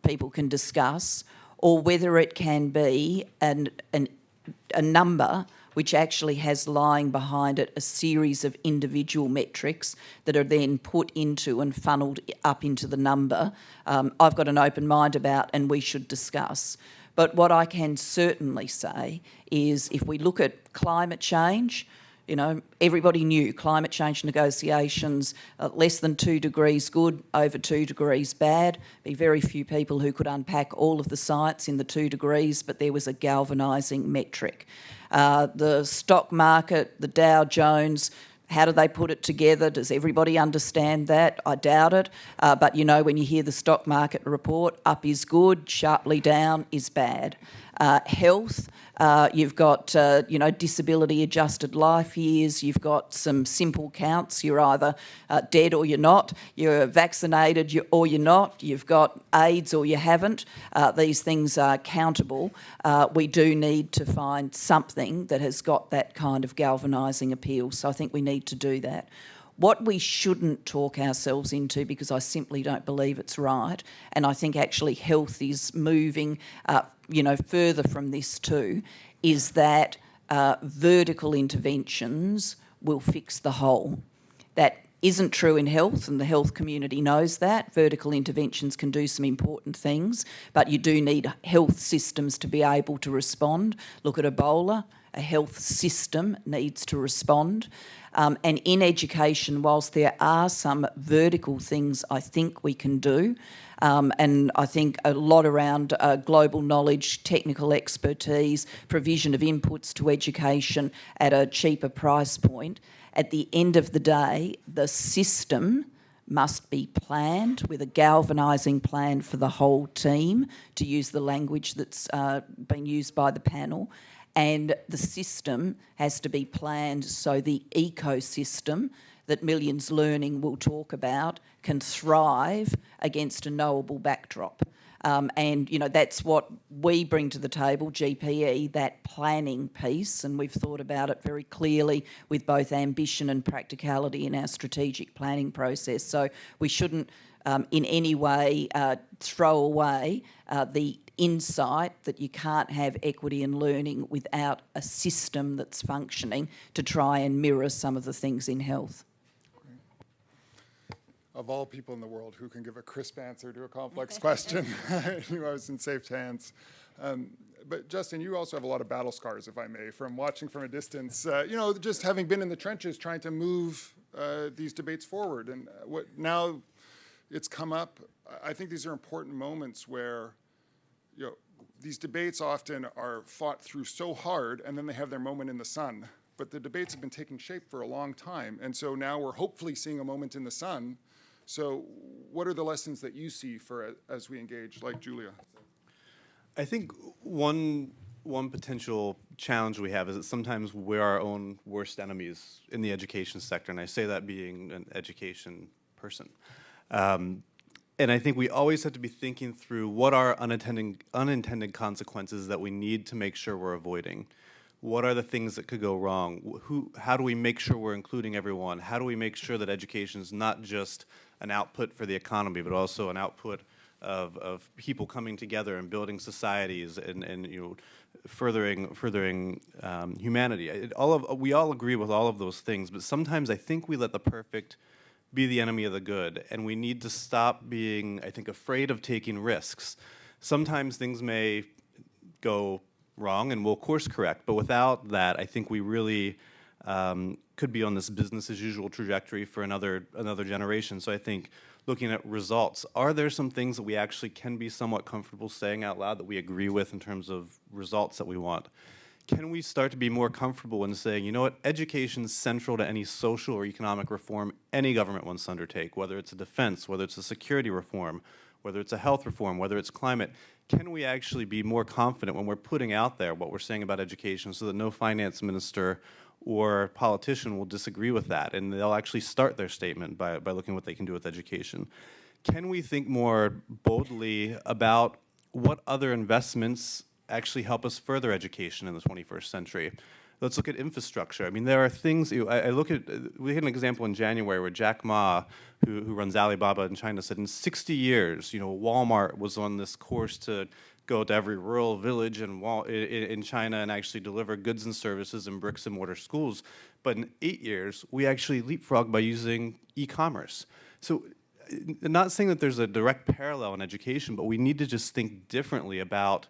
people can discuss, or whether it can be a number which actually has lying behind it a series of individual metrics that are then put into and funneled up into the number, I've got an open mind about, and we should discuss. But what I can certainly say is if we look at climate change, everybody knew climate change negotiations, less than 2 degrees good, over 2 degrees bad. Be very few people who could unpack all of the science in the 2 degrees, but there was a galvanising metric. The stock market, the Dow Jones, how do they put it together? Does everybody understand that? I doubt it. But when you hear the stock market report, up is good, sharply down is bad. Health, you've got, disability adjusted life years, you've got some simple counts, you're either dead or you're not, you're vaccinated or you're not, you've got AIDS or you haven't. These things are countable. We do need to find something that has got that kind of galvanising appeal, so I think we need to do that. What we shouldn't talk ourselves into, because I simply don't believe it's right, and I think actually health is moving further from this too, is that vertical interventions will fix the whole. That isn't true in health, and the health community knows that. Vertical interventions can do some important things, but you do need health systems to be able to respond. Look at Ebola. A health system needs to respond. And in education, whilst there are some vertical things I think we can do, and I think a lot around global knowledge, technical expertise, provision of inputs to education at a cheaper price point, at the end of the day, the system must be planned with a galvanising plan for the whole team, to use the language that's been used by the panel. And the system has to be planned so the ecosystem that Millions Learning will talk about can thrive against a knowable backdrop. And that's what we bring to the table, GPE, that planning piece, and we've thought about it very clearly with both ambition and practicality in our strategic planning process. So we shouldn't in any way throw away the insight that you can't have equity and learning without a system that's functioning to try and mirror some of the things in health. Of all people in the world who can give a crisp answer to a complex question, I was in safe hands. But Justin, you also have a lot of battle scars, if I may, from watching from a distance, just having been in the trenches trying to move these debates forward. And what now it's come up, I think these are important moments where these debates often are fought through so hard, and then they have their moment in the sun. But the debates have been taking shape for a long time, and so now we're hopefully seeing a moment in the sun. So what are the lessons that you see for as we engage, like Julia? I think one one potential challenge we have is that sometimes we're our own worst enemies in the education sector, and I say that being an education person. And I think we always have to be thinking through what are unintended consequences that we need to make sure we're avoiding. What are the things that could go wrong? How do we make sure we're including everyone? How do we make sure that education is not just an output for the economy, but also an output of people coming together and building societies and furthering humanity? We all agree with all of those things, but sometimes I think we let the perfect be the enemy of the good, and we need to stop being, I think, afraid of taking risks. Sometimes things may go wrong and we'll course correct, but without that, I think we really could be on this business as usual trajectory for another generation. So I think looking at results, are there some things that we actually can be somewhat comfortable saying out loud that we agree with in terms of results that we want? Can we start to be more comfortable in saying, you know what, education's central to any social or economic reform any government wants to undertake, whether it's a defense, whether it's a security reform, whether it's a health reform, whether it's climate? Can we actually be more confident when we're putting out there what we're saying about education so that no finance minister or politician will disagree with that, and they'll actually start their statement by looking at what they can do with education? Can we think more boldly about what other investments actually help us further education in the 21st century? Let's look at infrastructure. I mean, there are things, we had an example in January where Jack Ma, who runs Alibaba in China, said in 60 years, Walmart was on this course to go to every rural village in China and actually deliver goods and services in bricks and mortar schools. But in 8 years, we actually leapfrogged by using e-commerce. So not saying that there's a direct parallel in education, but we need to just think differently about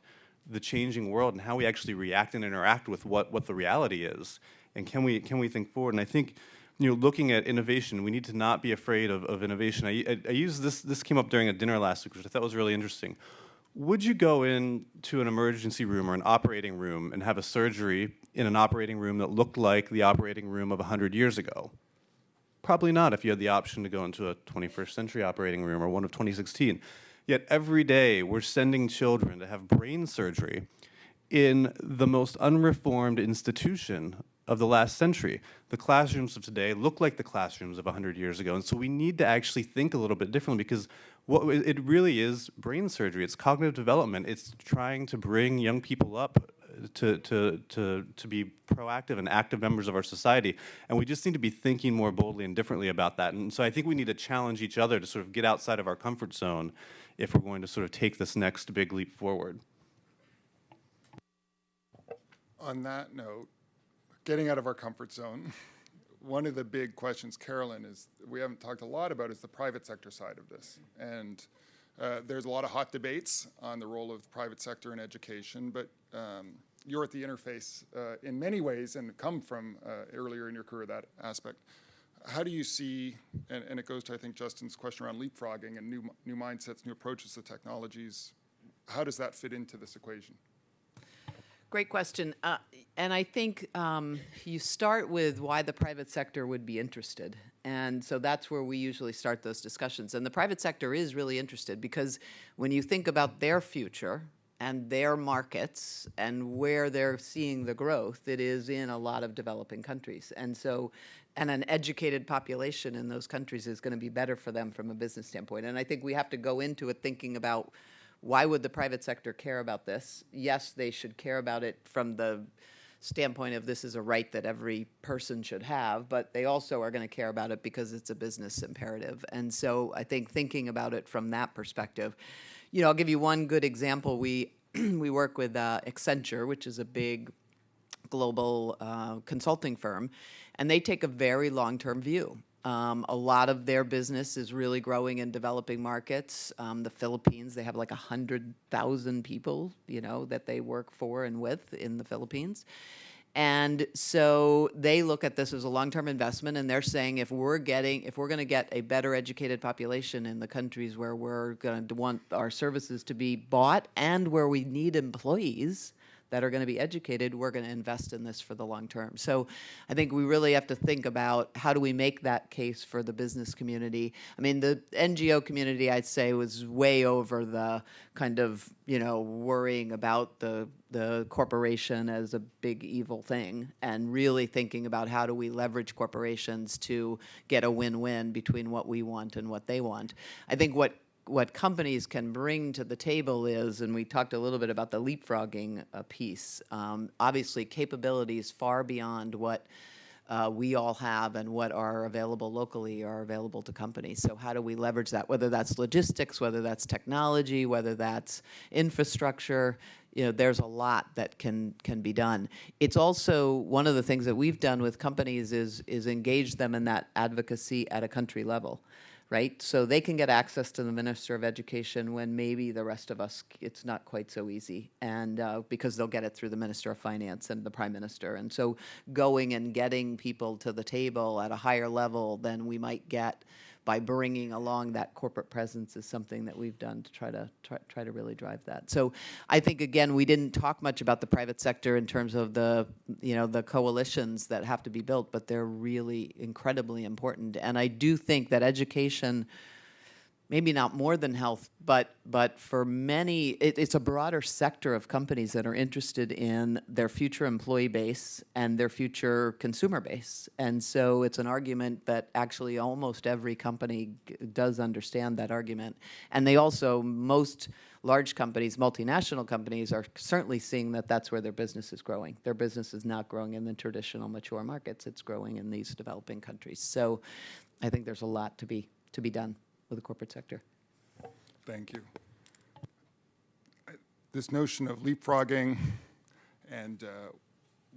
the changing world and how we actually react and interact with what the reality is. And can we think forward? And I think, looking at innovation, we need to not be afraid of innovation. I used this came up during a dinner last week, which I thought was really interesting. Would you go into an emergency room or an operating room and have a surgery in an operating room that looked like the operating room of 100 years ago? Probably not if you had the option to go into a 21st century operating room or one of 2016. Yet every day we're sending children to have brain surgery in the most unreformed institution of the last century. The classrooms of today look like the classrooms of 100 years ago, and so we need to actually think a little bit differently, because it really is brain surgery. It's cognitive development. It's trying to bring young people up to be proactive and active members of our society, and we just need to be thinking more boldly and differently about that. And so I think we need to challenge each other to sort of get outside of our comfort zone if we're going to sort of take this next big leap forward. On that note, getting out of our comfort zone, one of the big questions, Carolyn, is we haven't talked a lot about is the private sector side of this. And there's a lot of hot debates on the role of the private sector in education, but you're at the interface in many ways and come from earlier in your career, that aspect. How do you see, and it goes to, I think, Justin's question around leapfrogging and new mindsets, new approaches to technologies, how does that fit into this equation? Great question. And I think you start with why the private sector would be interested. And so that's where we usually start those discussions. And the private sector is really interested because when you think about their future and their markets and where they're seeing the growth, it is in a lot of developing countries. And so, and an educated population in those countries is going to be better for them from a business standpoint. And I think we have to go into it thinking about, why would the private sector care about this? Yes, they should care about it from the standpoint of this is a right that every person should have, but they also are going to care about it because it's a business imperative. And so I think thinking about it from that perspective, I'll give you one good example. We work with Accenture, which is a big global consulting firm, and they take a very long-term view. A lot of their business is really growing in developing markets. The Philippines, they have like 100,000 people, that they work for and with in the Philippines. And so they look at this as a long-term investment, and they're saying if we're going to get a better educated population in the countries where we're going to want our services to be bought and where we need employees, that are going to be educated, we're going to invest in this for the long term. So I think we really have to think about how do we make that case for the business community. I mean, the NGO community, I'd say, was way over the kind of, worrying about the corporation as a big evil thing, and really thinking about how do we leverage corporations to get a win-win between what we want and what they want. I think what companies can bring to the table is, and we talked a little bit about the leapfrogging piece, obviously capabilities far beyond what we all have and what are available locally are available to companies. So how do we leverage that, whether that's logistics, whether that's technology, whether that's infrastructure? There's a lot that can be done. It's also one of the things that we've done with companies is engage them in that advocacy at a country level. Right? So they can get access to the Minister of Education when maybe the rest of us, it's not quite so easy. And because they'll get it through the Minister of Finance and the Prime Minister. And so going and getting people to the table at a higher level than we might get by bringing along that corporate presence is something that we've done to try to really drive that. So I think, again, we didn't talk much about the private sector in terms of the coalitions that have to be built, but they're really incredibly important. And I do think that education, maybe not more than health, but for many, it's a broader sector of companies that are interested in their future employee base and their future consumer base. And so it's an argument that actually almost every company does understand that argument. And they also, most large companies, multinational companies, are certainly seeing that that's where their business is growing. Their business is not growing in the traditional mature markets. It's growing in these developing countries. So I think there's a lot to be done with the corporate sector. Thank you. This notion of leapfrogging and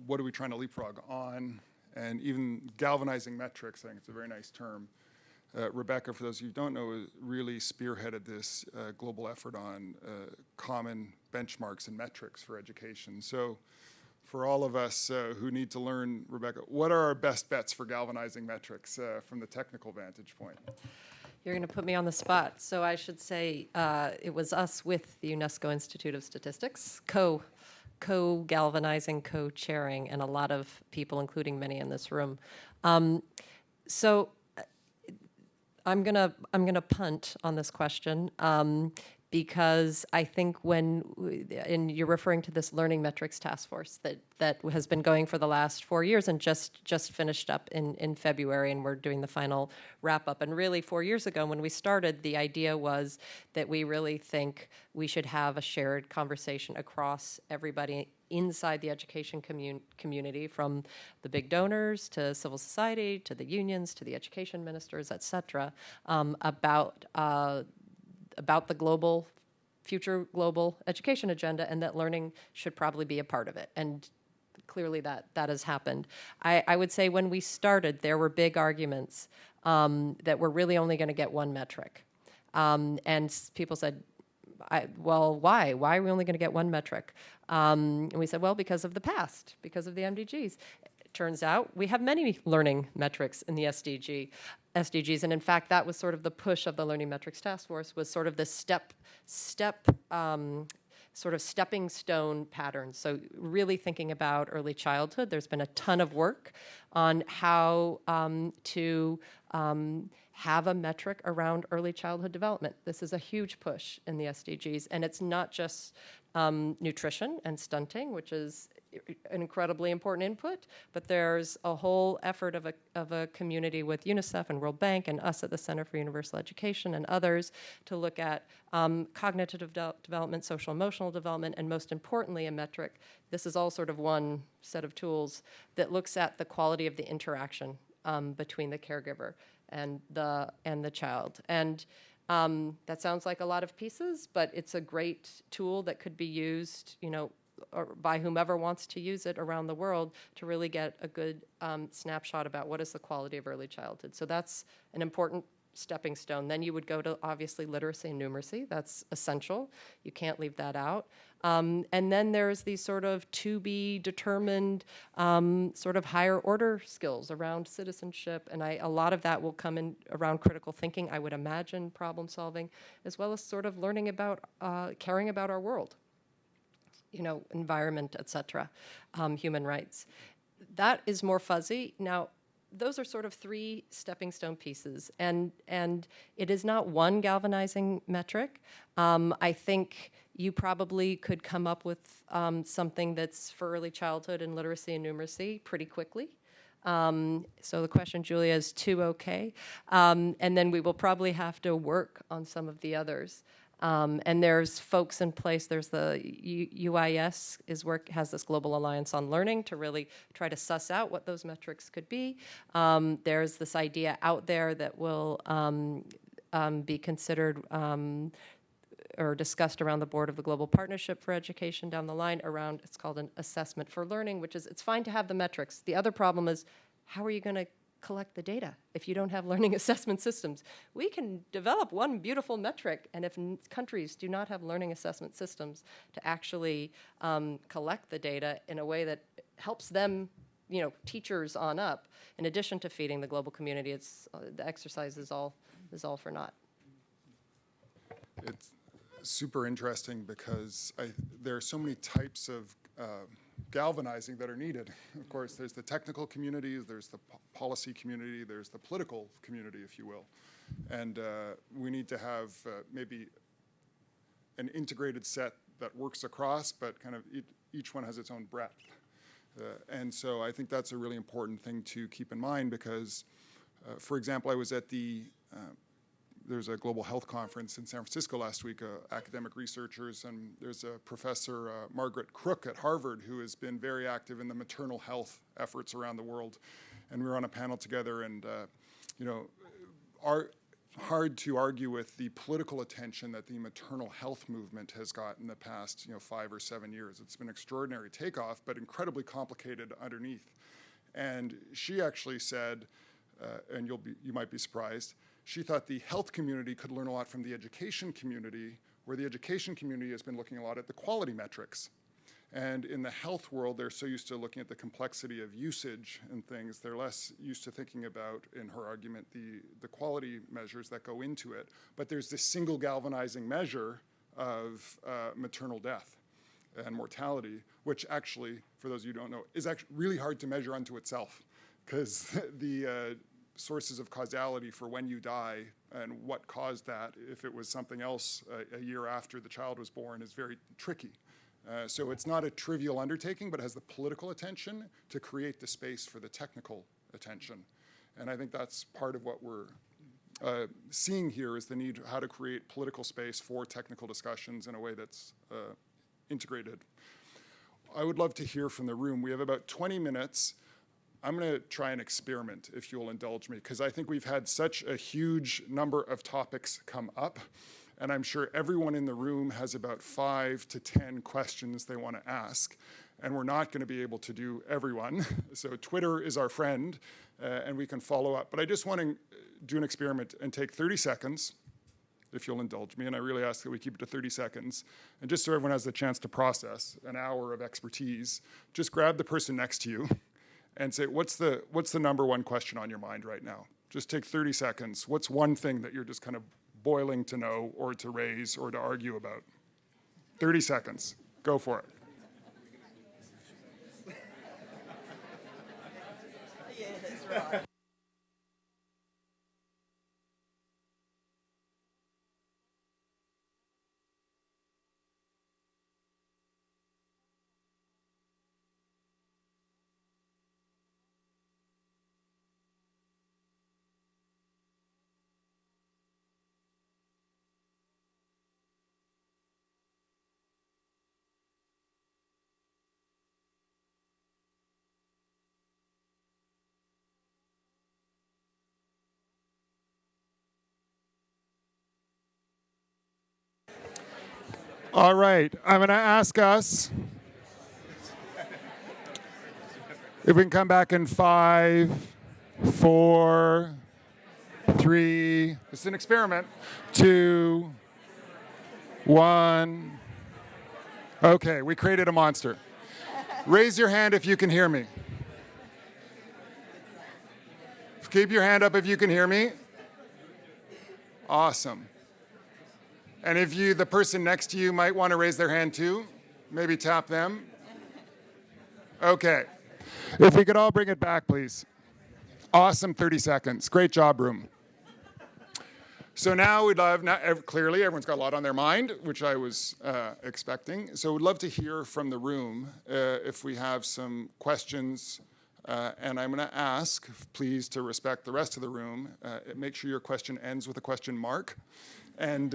what are we trying to leapfrog on, and even galvanizing metrics, I think it's a very nice term. Rebecca, for those of you who don't know, really spearheaded this global effort on common benchmarks and metrics for education. So for all of us who need to learn, Rebecca, what are our best bets for galvanizing metrics from the technical vantage point? You're going to put me on the spot. So I should say it was us with the UNESCO Institute of Statistics, co-galvanizing, co-chairing, and a lot of people, including many in this room. So I'm gonna punt on this question because I think and you're referring to this learning metrics task force that has been going for the last 4 years and just finished up in February, and we're doing the final wrap up. And really 4 years ago when we started, the idea was that we really think we should have a shared conversation across everybody inside the education community, from the big donors to civil society to the unions to the education ministers, et cetera, about the future global education agenda, and that learning should probably be a part of it. And clearly that has happened. I would say when we started, there were big arguments that we're really only going to get one metric. And people said, well, why? Why are we only going to get one metric? And we said, well, because of the past, because of the MDGs. It turns out we have many learning metrics in the SDGs, and in fact, that was sort of the push of the Learning Metrics Task Force, was sort of the sort of stepping stone pattern. So really thinking about early childhood. There's been a ton of work on how to have a metric around early childhood development. This is a huge push in the SDGs, and it's not just nutrition and stunting, which is an incredibly important input, but there's a whole effort of a community with UNICEF and World Bank and us at the Center for Universal Education and others to look at cognitive development, social emotional development, and most importantly, a metric. This is all sort of one set of tools that looks at the quality of the interaction between the caregiver and the child. And that sounds like a lot of pieces, but it's a great tool that could be used, or by whomever wants to use it around the world to really get a good snapshot about what is the quality of early childhood. So that's an important stepping stone. Then you would go to, obviously, literacy and numeracy. That's essential. You can't leave that out. And then there's these sort of to be determined sort of higher order skills around citizenship. And a lot of that will come in around critical thinking, I would imagine, problem solving, as well as sort of learning about, caring about our world. environment, et cetera, human rights. That is more fuzzy. Now, those are sort of 3 stepping stone pieces, and it is not one galvanizing metric. I think you probably could come up with something that's for early childhood and literacy and numeracy pretty quickly. So the question, Julia, is 2 okay? And then we will probably have to work on some of the others. And there's folks in place. There's the UIS has this Global Alliance on Learning to really try to suss out what those metrics could be. There's this idea out there that will be considered or discussed around the board of the Global Partnership for Education down the line around, it's called an assessment for learning, which is, it's fine to have the metrics. The other problem is, how are you going to collect the data if you don't have learning assessment systems? We can develop one beautiful metric, and if countries do not have learning assessment systems to actually collect the data in a way that helps them, teachers on up, in addition to feeding the global community, it's the exercise is all for naught. It's super interesting because there are so many types of galvanizing that are needed. Of course, there's the technical community, there's the policy community, there's the political community, if you will. And we need to have maybe an integrated set that works across, but kind of each one has its own breadth. And so I think that's a really important thing to keep in mind because, for example, I was at there's a global health conference in San Francisco last week, academic researchers, and there's a professor, Margaret Crook at Harvard, who has been very active in the maternal health efforts around the world. And we were on a panel together, and hard to argue with the political attention that the maternal health movement has got in the past 5 or 7 years. It's been extraordinary takeoff, but incredibly complicated underneath. And she actually said, and you might be surprised, she thought the health community could learn a lot from the education community, where the education community has been looking a lot at the quality metrics. And in the health world, they're so used to looking at the complexity of usage and things, they're less used to thinking about, in her argument, the quality measures that go into it. But there's this single galvanizing measure of maternal death and mortality, which actually, for those of you who don't know, is actually really hard to measure unto itself, because the sources of causality for when you die and what caused that, if it was something else a year after the child was born, is very tricky. So it's not a trivial undertaking, but it has the political attention to create the space for the technical attention. And I think that's part of what we're seeing here is the need how to create political space for technical discussions in a way that's integrated. I would love to hear from the room. We have about 20 minutes. I'm going to try an experiment, if you'll indulge me, because I think we've had such a huge number of topics come up, and I'm sure everyone in the room has about 5 to 10 questions they want to ask, and we're not going to be able to do everyone. So Twitter is our friend, and we can follow up. But I just want to do an experiment and take 30 seconds, if you'll indulge me, and I really ask that we keep it to 30 seconds. And just so everyone has the chance to process an hour of expertise, just grab the person next to you and say, what's the number one question on your mind right now? Just take 30 seconds. What's one thing that you're just kind of boiling to know or to raise or to argue about? 30 seconds. Go for it. Yeah, that's right. All right, I'm going to ask us if we can come back in 5, 4, 3, it's an experiment, 2, 1. Okay, we created a monster. Raise your hand if you can hear me. Keep your hand up if you can hear me. Awesome. And if the person next to you might want to raise their hand too. Maybe tap them. Okay. If we could all bring it back, please. Awesome 30 seconds. Great job, room. So now we'd love, clearly everyone's got a lot on their mind, which I was expecting. So we'd love to hear from the room if we have some questions. And I'm going to ask, please, to respect the rest of the room, make sure your question ends with a question mark. And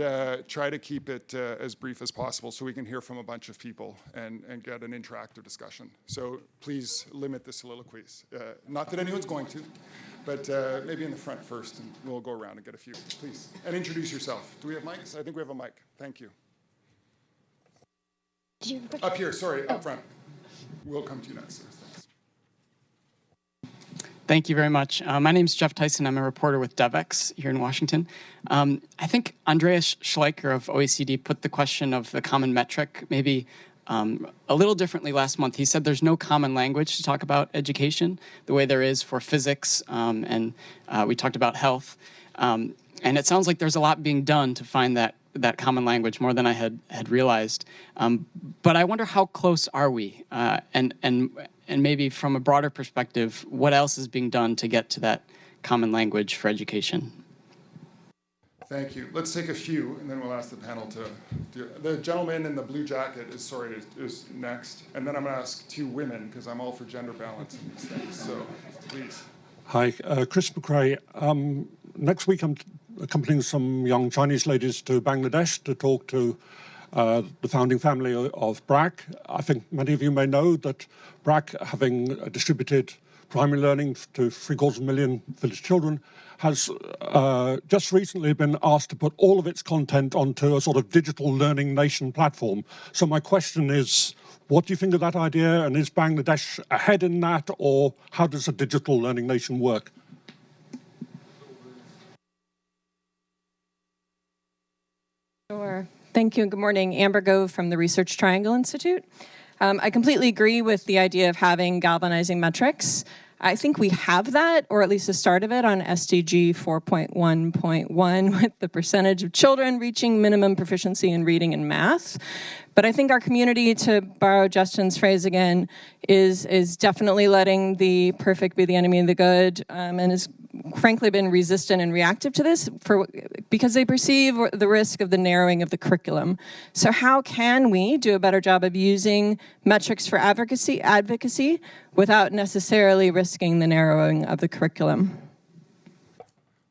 try to keep it as brief as possible so we can hear from a bunch of people and get an interactive discussion. So please limit the soliloquies. Not that anyone's going to, but maybe in the front first, and we'll go around and get a few, please. And introduce yourself. Do we have mics? I think we have a mic. Thank you. Up here, sorry, up front. We'll come to you next. Thanks. Thank you very much. My name is Jeff Tyson. I'm a reporter with DevEx here in Washington. I think Andreas Schleicher of OECD put the question of the common metric maybe a little differently last month. He said there's no common language to talk about education the way there is for physics, and we talked about health. And it sounds like there's a lot being done to find that common language, more than I had realized. But I wonder, how close are we? And maybe from a broader perspective, what else is being done to get to that common language for education? Thank you. Let's take a few, and then we'll ask the panel to do it. The gentleman in the blue jacket is next, and then I'm going to ask two women, because I'm all for gender balance in these things. So, please. Hi, Chris McRae. Next week, I'm accompanying some young Chinese ladies to Bangladesh to talk to the founding family of BRAC. I think many of you may know that BRAC, having distributed primary learning to 750,000 village children, has just recently been asked to put all of its content onto a sort of digital learning nation platform. So my question is, what do you think of that idea? And is Bangladesh ahead in that, or how does a digital learning nation work? Sure. Thank you and good morning. Amber Gove from the Research Triangle Institute. I completely agree with the idea of having galvanizing metrics. I think we have that, or at least the start of it, on SDG 4.1.1 with the percentage of children reaching minimum proficiency in reading and math. But I think our community, to borrow Justin's phrase again, is definitely letting the perfect be the enemy of the good, and has frankly been resistant and reactive to this because they perceive the risk of the narrowing of the curriculum. So how can we do a better job of using metrics for advocacy without necessarily risking the narrowing of the curriculum?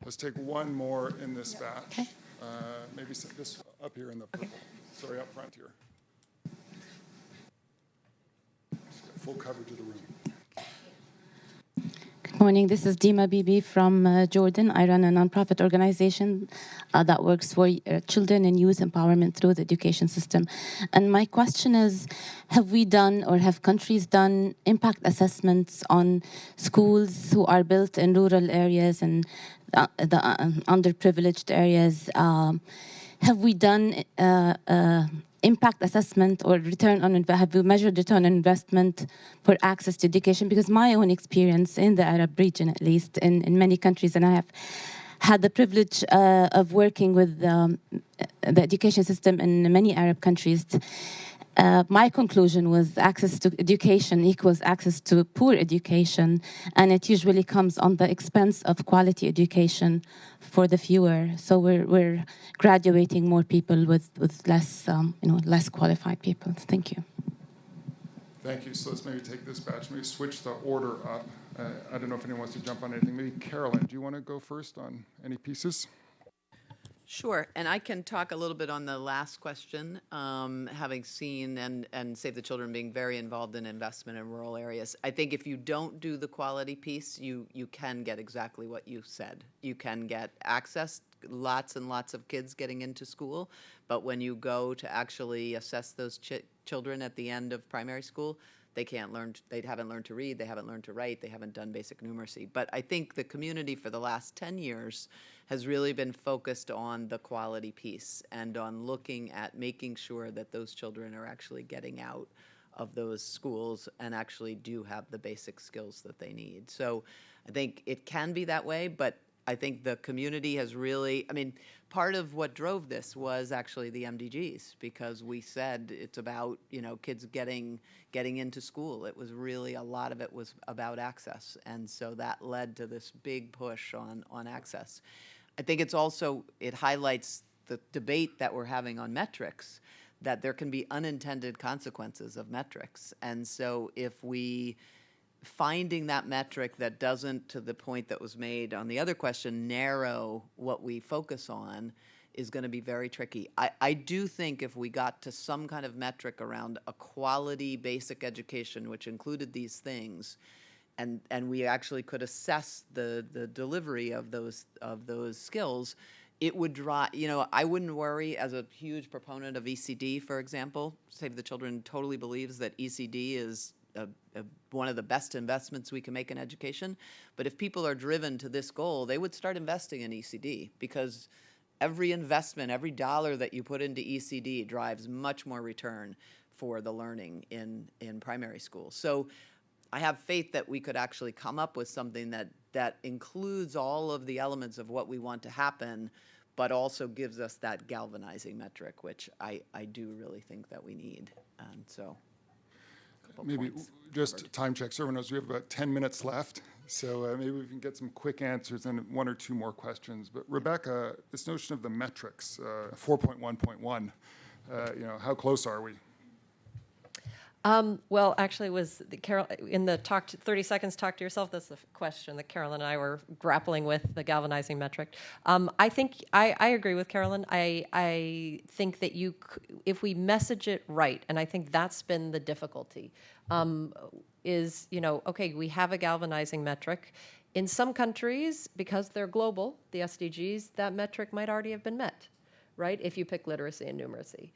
Let's take one more in this batch. Okay. Maybe this up here in the purple. Okay. Sorry, up front here. Full coverage of the room. Good morning. This is Dima Bibi from Jordan. I run a nonprofit organization that works for children and youth empowerment through the education system. And my question is, have we done, or have countries done, impact assessments on schools who are built in rural areas and the underprivileged areas? Have we done impact assessment or have we measured return on investment for access to education? Because my own experience in the Arab region, at least in many countries, and I have had the privilege of working with the education system in many Arab countries, my conclusion was access to education equals access to poor education, and it usually comes on the expense of quality education for the fewer. So we're graduating more people with less less qualified people. Thank you. Thank you. So let's maybe take this batch, maybe switch the order up. I don't know if anyone wants to jump on anything. Maybe Carolyn, do you want to go first on any pieces? Sure, and I can talk a little bit on the last question, having seen and Save the Children being very involved in investment in rural areas. I think if you don't do the quality piece, you can get exactly what you said. You can get access, lots and lots of kids getting into school, but when you go to actually assess those children at the end of primary school, they haven't learned to read, they haven't learned to write, they haven't done basic numeracy. But I think the community for the last 10 years has really been focused on the quality piece and on looking at making sure that those children are actually getting out of those schools and actually do have the basic skills that they need. So I think it can be that way, but I think the community has really, I mean, part of what drove this was actually the MDGs, because we said it's about, you know, kids getting into school. It was really, a lot of it was about access. And so that led to this big push on access. I think it's also, it highlights the debate that we're having on metrics, that there can be unintended consequences of metrics. And so if we, finding that metric that doesn't, to the point that was made on the other question, narrow what we focus on, is going to be very tricky. I do think if we got to some kind of metric around a quality basic education, which included these things, and we actually could assess the delivery of those skills, it would drive, you know, I wouldn't worry as a huge proponent of ECD, for example. Save the Children totally believes that ECD is one of the best investments we can make in education. But if people are driven to this goal, they would start investing in ECD, because every investment, every dollar that you put into ECD drives much more return for the learning in primary school. So I have faith that we could actually come up with something that includes all of the elements of what we want to happen, but also gives us that galvanizing metric, which I do really think that we need. And so, maybe just time check. So everyone knows we have about 10 minutes left. So maybe we can get some quick answers and one or two more questions. But Rebecca, this notion of the metrics, 4.1.1, you know, how close are we? Well, actually, it was Carol in the 30 seconds talk to yourself. That's the question that Carolyn and I were grappling with, the galvanizing metric. I think I agree with Carolyn. I think that if we message it right, and I think that's been the difficulty, is, you know, okay, we have a galvanizing metric. In some countries, because they're global, the SDGs, that metric might already have been met, right? If you pick literacy and numeracy.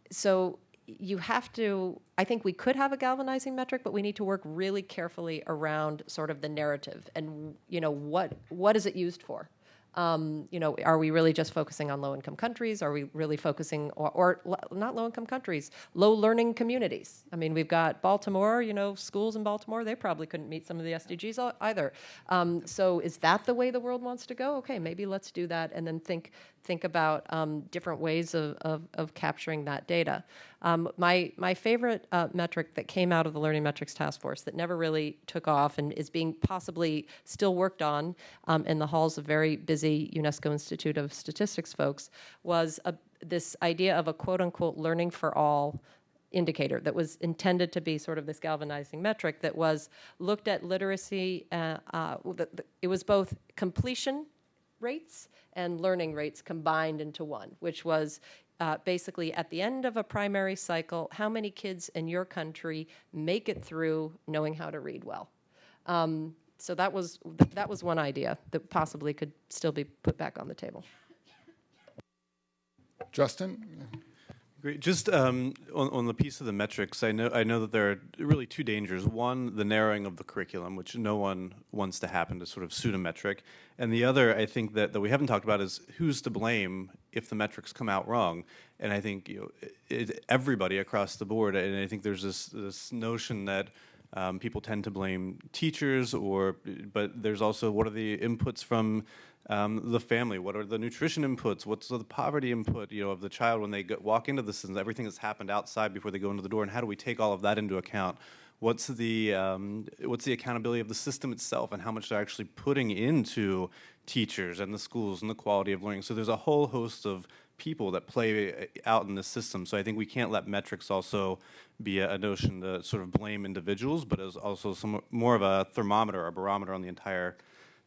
So you have to, I think we could have a galvanizing metric, but we need to work really carefully around sort of the narrative and, you know, what is it used for? You know, are we really just focusing on low-income countries? Are we really focusing, or not low-income countries, low-learning communities? I mean, we've got Baltimore, you know, schools in Baltimore, they probably couldn't meet some of the SDGs either. So is that the way the world wants to go? Okay, maybe let's do that, and then think about different ways of capturing that data. My favorite metric that came out of the Learning Metrics Task Force that never really took off and is being possibly still worked on in the halls of very busy UNESCO Institute of Statistics folks was this idea of a quote-unquote learning for all indicator that was intended to be sort of this galvanizing metric that was looked at literacy. It was both completion rates and learning rates combined into one, which was basically at the end of a primary cycle, how many kids in your country make it through knowing how to read well. So that was one idea that possibly could still be put back on the table. Justin? Great. Just on the piece of the metrics, I know that there are really two dangers. One, the narrowing of the curriculum, which no one wants to happen, to sort of suit a metric. And the other, I think, that we haven't talked about is who's to blame if the metrics come out wrong. And I think, you know, everybody across the board, and I think there's this notion that people tend to blame teachers, but there's also what are the inputs from the family? What are the nutrition inputs? What's the poverty input, you know, of the child when they walk into the system? Everything that's happened outside before they go into the door, and how do we take all of that into account? What's the accountability of the system itself, and how much they're actually putting into teachers and the schools and the quality of learning? So there's a whole host of people that play out in the system. So I think we can't let metrics also be a notion to sort of blame individuals, but as also more of a thermometer or barometer on the entire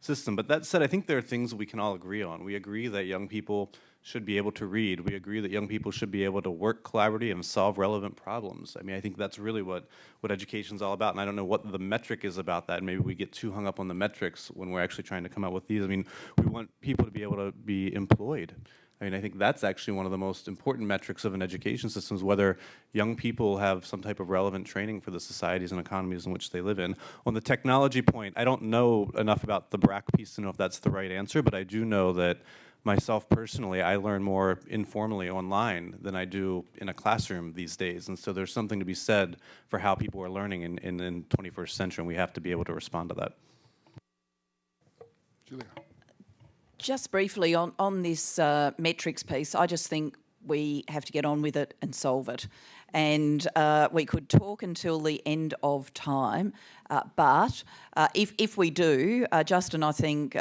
system. But that said, I think there are things that we can all agree on. We agree that young people should be able to read. We agree that young people should be able to work collaboratively and solve relevant problems. I mean, I think that's really what education's all about, and I don't know what the metric is about that. Maybe we get too hung up on the metrics when we're actually trying to come out with these. I mean, we want people to be able to be employed. I mean, I think that's actually one of the most important metrics of an education system, is whether young people have some type of relevant training for the societies and economies in which they live in. On the technology point, I don't know enough about the BRAC piece to know if that's the right answer, but I do know that myself personally, I learn more informally online than I do in a classroom these days. And so there's something to be said for how people are learning in 21st century, and we have to be able to respond to that. Julia. Just briefly on this metrics piece, I just think we have to get on with it and solve it. And we could talk until the end of time, but if we do, Justin, I think,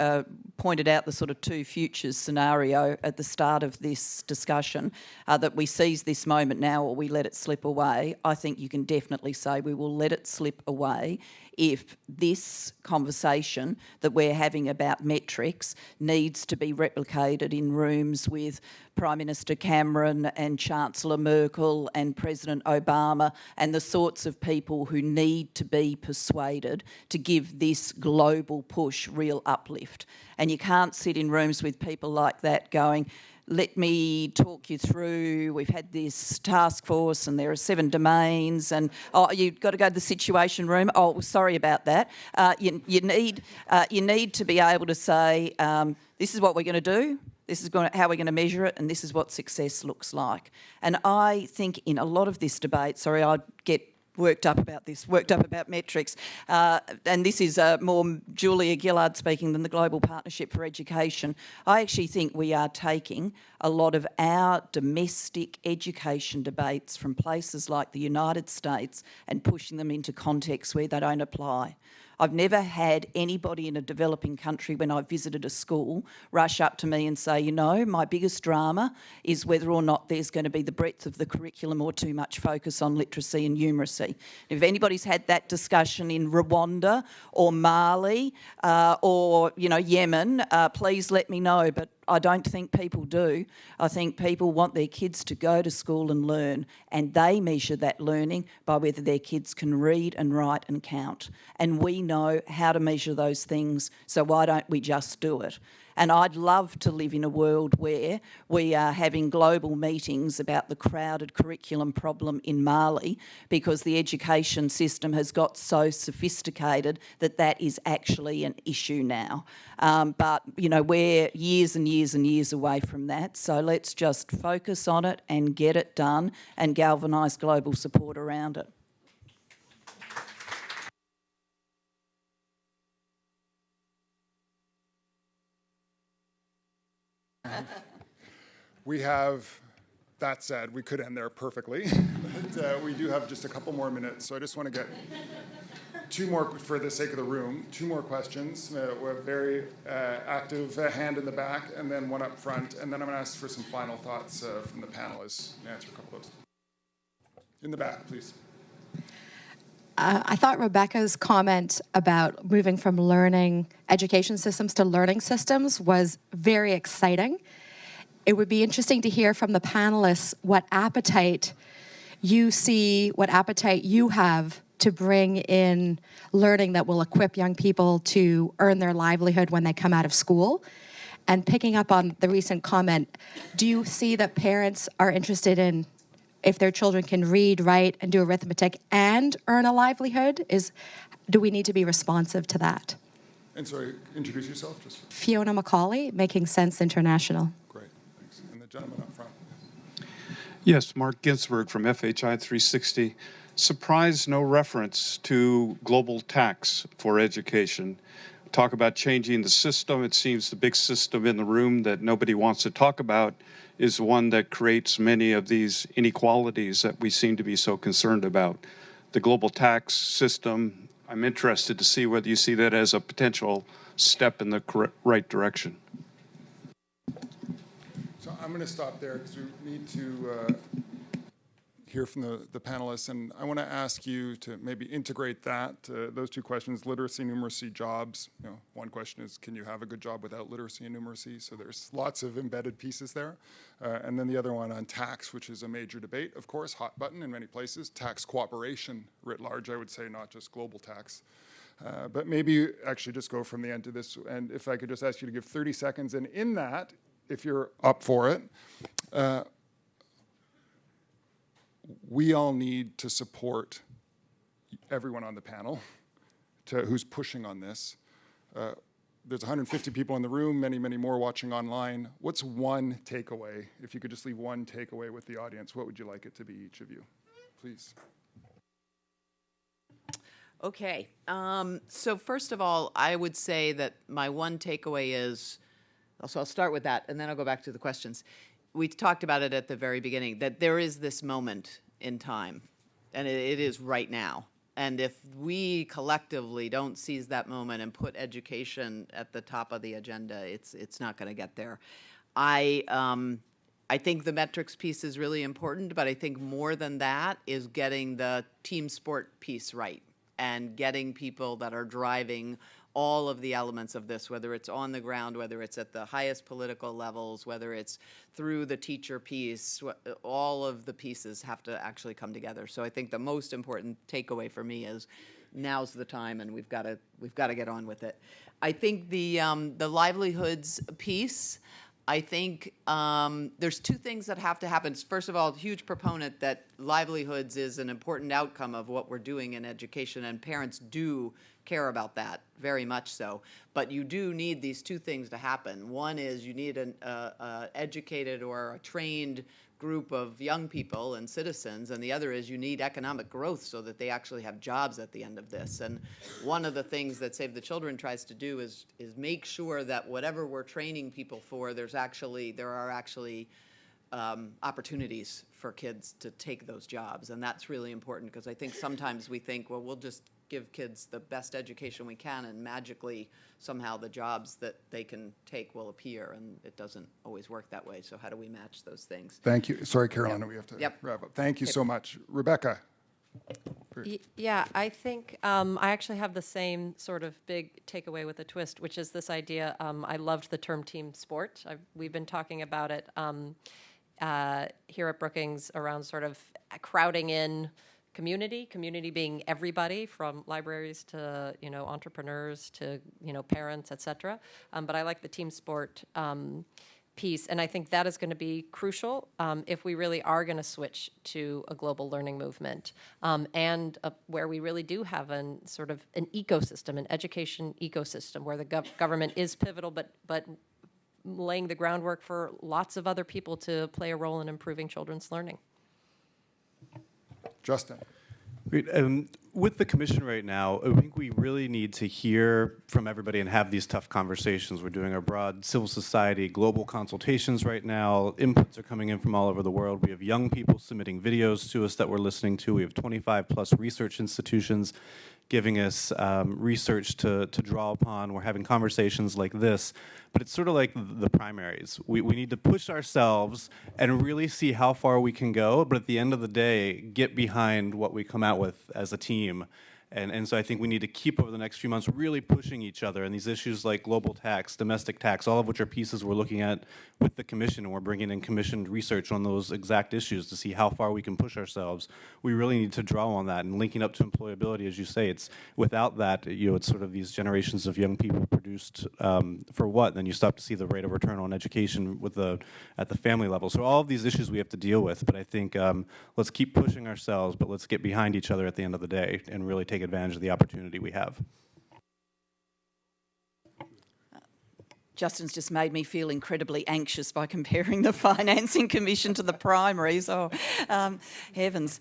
pointed out the sort of two futures scenario at the start of this discussion, that we seize this moment now or we let it slip away. I think you can definitely say we will let it slip away if this conversation that we're having about metrics needs to be replicated in rooms with Prime Minister Cameron and Chancellor Merkel and President Obama and the sorts of people who need to be persuaded to give this global push real uplift. And you can't sit in rooms with people like that going, let me talk you through, we've had this task force and there are 7 domains and, oh, you've got to go to the situation room. Oh, sorry about that. You need to be able to say, this is what we're going to do, this is how we're going to measure it, and this is what success looks like. And I think in a lot of this debate, sorry, I get worked up about metrics. And this is more Julia Gillard speaking than the Global Partnership for Education. I actually think we are taking a lot of our domestic education debates from places like the United States and pushing them into contexts where they don't apply. I've never had anybody in a developing country when I visited a school rush up to me and say, you know, my biggest drama is whether or not there's going to be the breadth of the curriculum or too much focus on literacy and numeracy. If anybody's had that discussion in Rwanda or Mali or, you know, Yemen, please let me know. But I don't think people do. I think people want their kids to go to school and learn, and they measure that learning by whether their kids can read and write and count. And we know how to measure those things, so why don't we just do it? And I'd love to live in a world where we are having global meetings about the crowded curriculum problem in Mali because the education system has got so sophisticated that that is actually an issue now. But, you know, we're years and years and years away from that. So let's just focus on it and get it done and galvanise global support around it. We have, that said, we could end there perfectly, but we do have just a couple more minutes, so I just want to get 2 more, for the sake of the room, 2 more questions. We have a very active hand in the back, and then one up front, and then I'm going to ask for some final thoughts from the panelists and answer a couple of those. In the back, please. I thought Rebecca's comment about moving from learning education systems to learning systems was very exciting. It would be interesting to hear from the panelists what appetite you see, what appetite you have to bring in learning that will equip young people to earn their livelihood when they come out of school. And picking up on the recent comment, do you see that parents are interested in if their children can read, write, and do arithmetic and earn a livelihood? Do we need to be responsive to that? And sorry, introduce yourself. Fiona McCauley, Making Sense International. Great, thanks. And the gentleman up front. Yes, Mark Ginsberg from FHI 360. Surprised no reference to global tax for education. Talk about changing the system. It seems the big system in the room that nobody wants to talk about is one that creates many of these inequalities that we seem to be so concerned about. The global tax system, I'm interested to see whether you see that as a potential step in the right direction. So I'm going to stop there because we need to hear from the panelists, and I want to ask you to maybe integrate those 2 questions, literacy, numeracy, jobs. You know, one question is, can you have a good job without literacy and numeracy? So there's lots of embedded pieces there. And then the other one on tax, which is a major debate, of course, hot button in many places, tax cooperation writ large, I would say, not just global tax. But maybe actually just go from the end to this, and if I could just ask you to give 30 seconds, and in that, if you're up for it, we all need to support everyone on the panel who's pushing on this. There's 150 people in the room, many, many more watching online. What's one takeaway? If you could just leave one takeaway with the audience, what would you like it to be, each of you? Please. Okay. So first of all, I would say that my one takeaway is, so I'll start with that, and then I'll go back to the questions. We talked about it at the very beginning, that there is this moment in time, and it is right now. And if we collectively don't seize that moment and put education at the top of the agenda, it's not going to get there. I think the metrics piece is really important, but I think more than that is getting the team sport piece right and getting people that are driving all of the elements of this, whether it's on the ground, whether it's at the highest political levels, whether it's through the teacher piece, all of the pieces have to actually come together. So I think the most important takeaway for me is now's the time, and we've got to get on with it. I think the livelihoods piece, I think there's two things that have to happen. First of all, huge proponent that livelihoods is an important outcome of what we're doing in education, and parents do care about that, very much so. But you do need these two things to happen. One is you need an educated or a trained group of young people and citizens, and the other is you need economic growth so that they actually have jobs at the end of this. And one of the things that Save the Children tries to do is make sure that whatever we're training people for, there are actually opportunities for kids to take those jobs. And that's really important, because I think sometimes we think, well, we'll just give kids the best education we can, and magically somehow the jobs that they can take will appear, and it doesn't always work that way. So how do we match those things? Thank you. Sorry, Carolina, we have to wrap up. Thank you so much. Rebecca. Yeah, I think I actually have the same sort of big takeaway with a twist, which is this idea. I loved the term team sport. We've been talking about it here at Brookings around sort of crowding in community being everybody from libraries to, entrepreneurs to, parents, et cetera. But I like the team sport piece, and I think that is going to be crucial if we really are going to switch to a global learning movement, and where we really do have an ecosystem, an education ecosystem, where the government is pivotal, but laying the groundwork for lots of other people to play a role in improving children's learning. Justin. With the commission right now, I think we really need to hear from everybody and have these tough conversations. We're doing our broad civil society, global consultations right now. Inputs are coming in from all over the world. We have young people submitting videos to us that we're listening to. We have 25 plus research institutions giving us research to draw upon. We're having conversations like this, but it's sort of like the primaries. We need to push ourselves and really see how far we can go, but at the end of the day, get behind what we come out with as a team. And so I think we need to keep over the next few months really pushing each other, and these issues like global tax, domestic tax, all of which are pieces we're looking at with the commission, and we're bringing in commissioned research on those exact issues to see how far we can push ourselves. We really need to draw on that, and linking up to employability, as you say, it's without that, it's sort of these generations of young people produced for what? Then you stop to see the rate of return on education at the family level. So all of these issues we have to deal with, but I think let's keep pushing ourselves, but let's get behind each other at the end of the day and really take advantage of the opportunity we have. Justin's just made me feel incredibly anxious by comparing the Financing Commission to the primaries. Oh, heavens.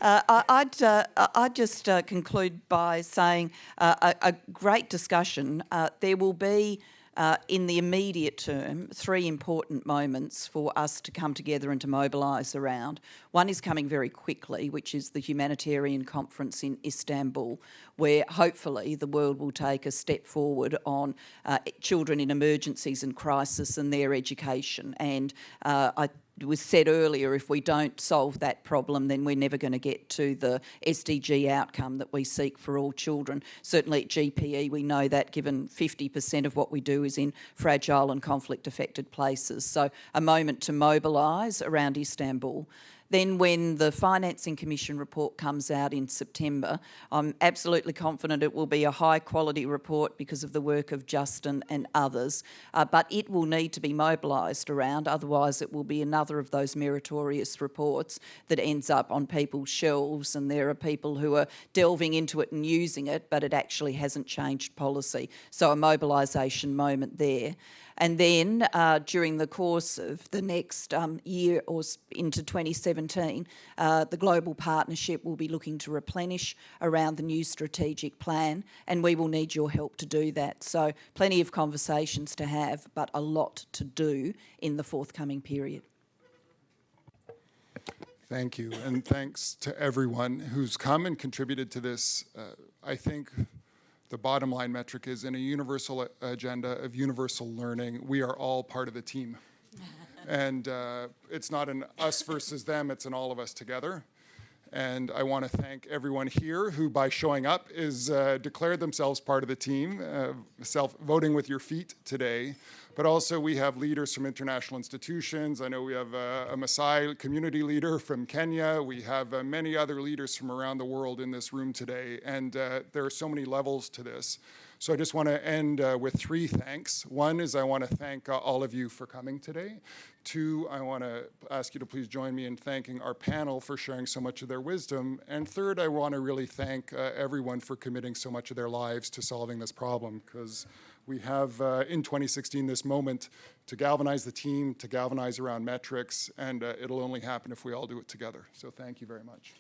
I'd just conclude by saying a great discussion. There will be, in the immediate term, three important moments for us to come together and to mobilise around. One is coming very quickly, which is the humanitarian conference in Istanbul, where hopefully the world will take a step forward on children in emergencies and crisis and their education. And it was said earlier, if we don't solve that problem, then we're never going to get to the SDG outcome that we seek for all children. Certainly at GPE, we know that, given 50% of what we do is in fragile and conflict-affected places. So a moment to mobilise around Istanbul. Then when the Financing Commission report comes out in September, I'm absolutely confident it will be a high-quality report because of the work of Justin and others, but it will need to be mobilised around, otherwise it will be another of those meritorious reports that ends up on people's shelves, and there are people who are delving into it and using it, but it actually hasn't changed policy. So a mobilisation moment there. And then during the course of the next year or into 2017, the global partnership will be looking to replenish around the new strategic plan, and we will need your help to do that. So plenty of conversations to have, but a lot to do in the forthcoming period. Thank you, and thanks to everyone who's come and contributed to this. I think the bottom line metric is, in a universal agenda of universal learning, we are all part of the team. And it's not an us versus them, it's an all of us together. And I want to thank everyone here who, by showing up, is declared themselves part of the team, voting with your feet today. But also we have leaders from international institutions. I know we have a Maasai community leader from Kenya. We have many other leaders from around the world in this room today. And there are so many levels to this. So I just want to end with 3 thanks. One is I want to thank all of you for coming today. 2, I want to ask you to please join me in thanking our panel for sharing so much of their wisdom. And 3rd, I want to really thank everyone for committing so much of their lives to solving this problem, because we have, in 2016, this moment to galvanize the team, to galvanize around metrics, and it'll only happen if we all do it together. So thank you very much.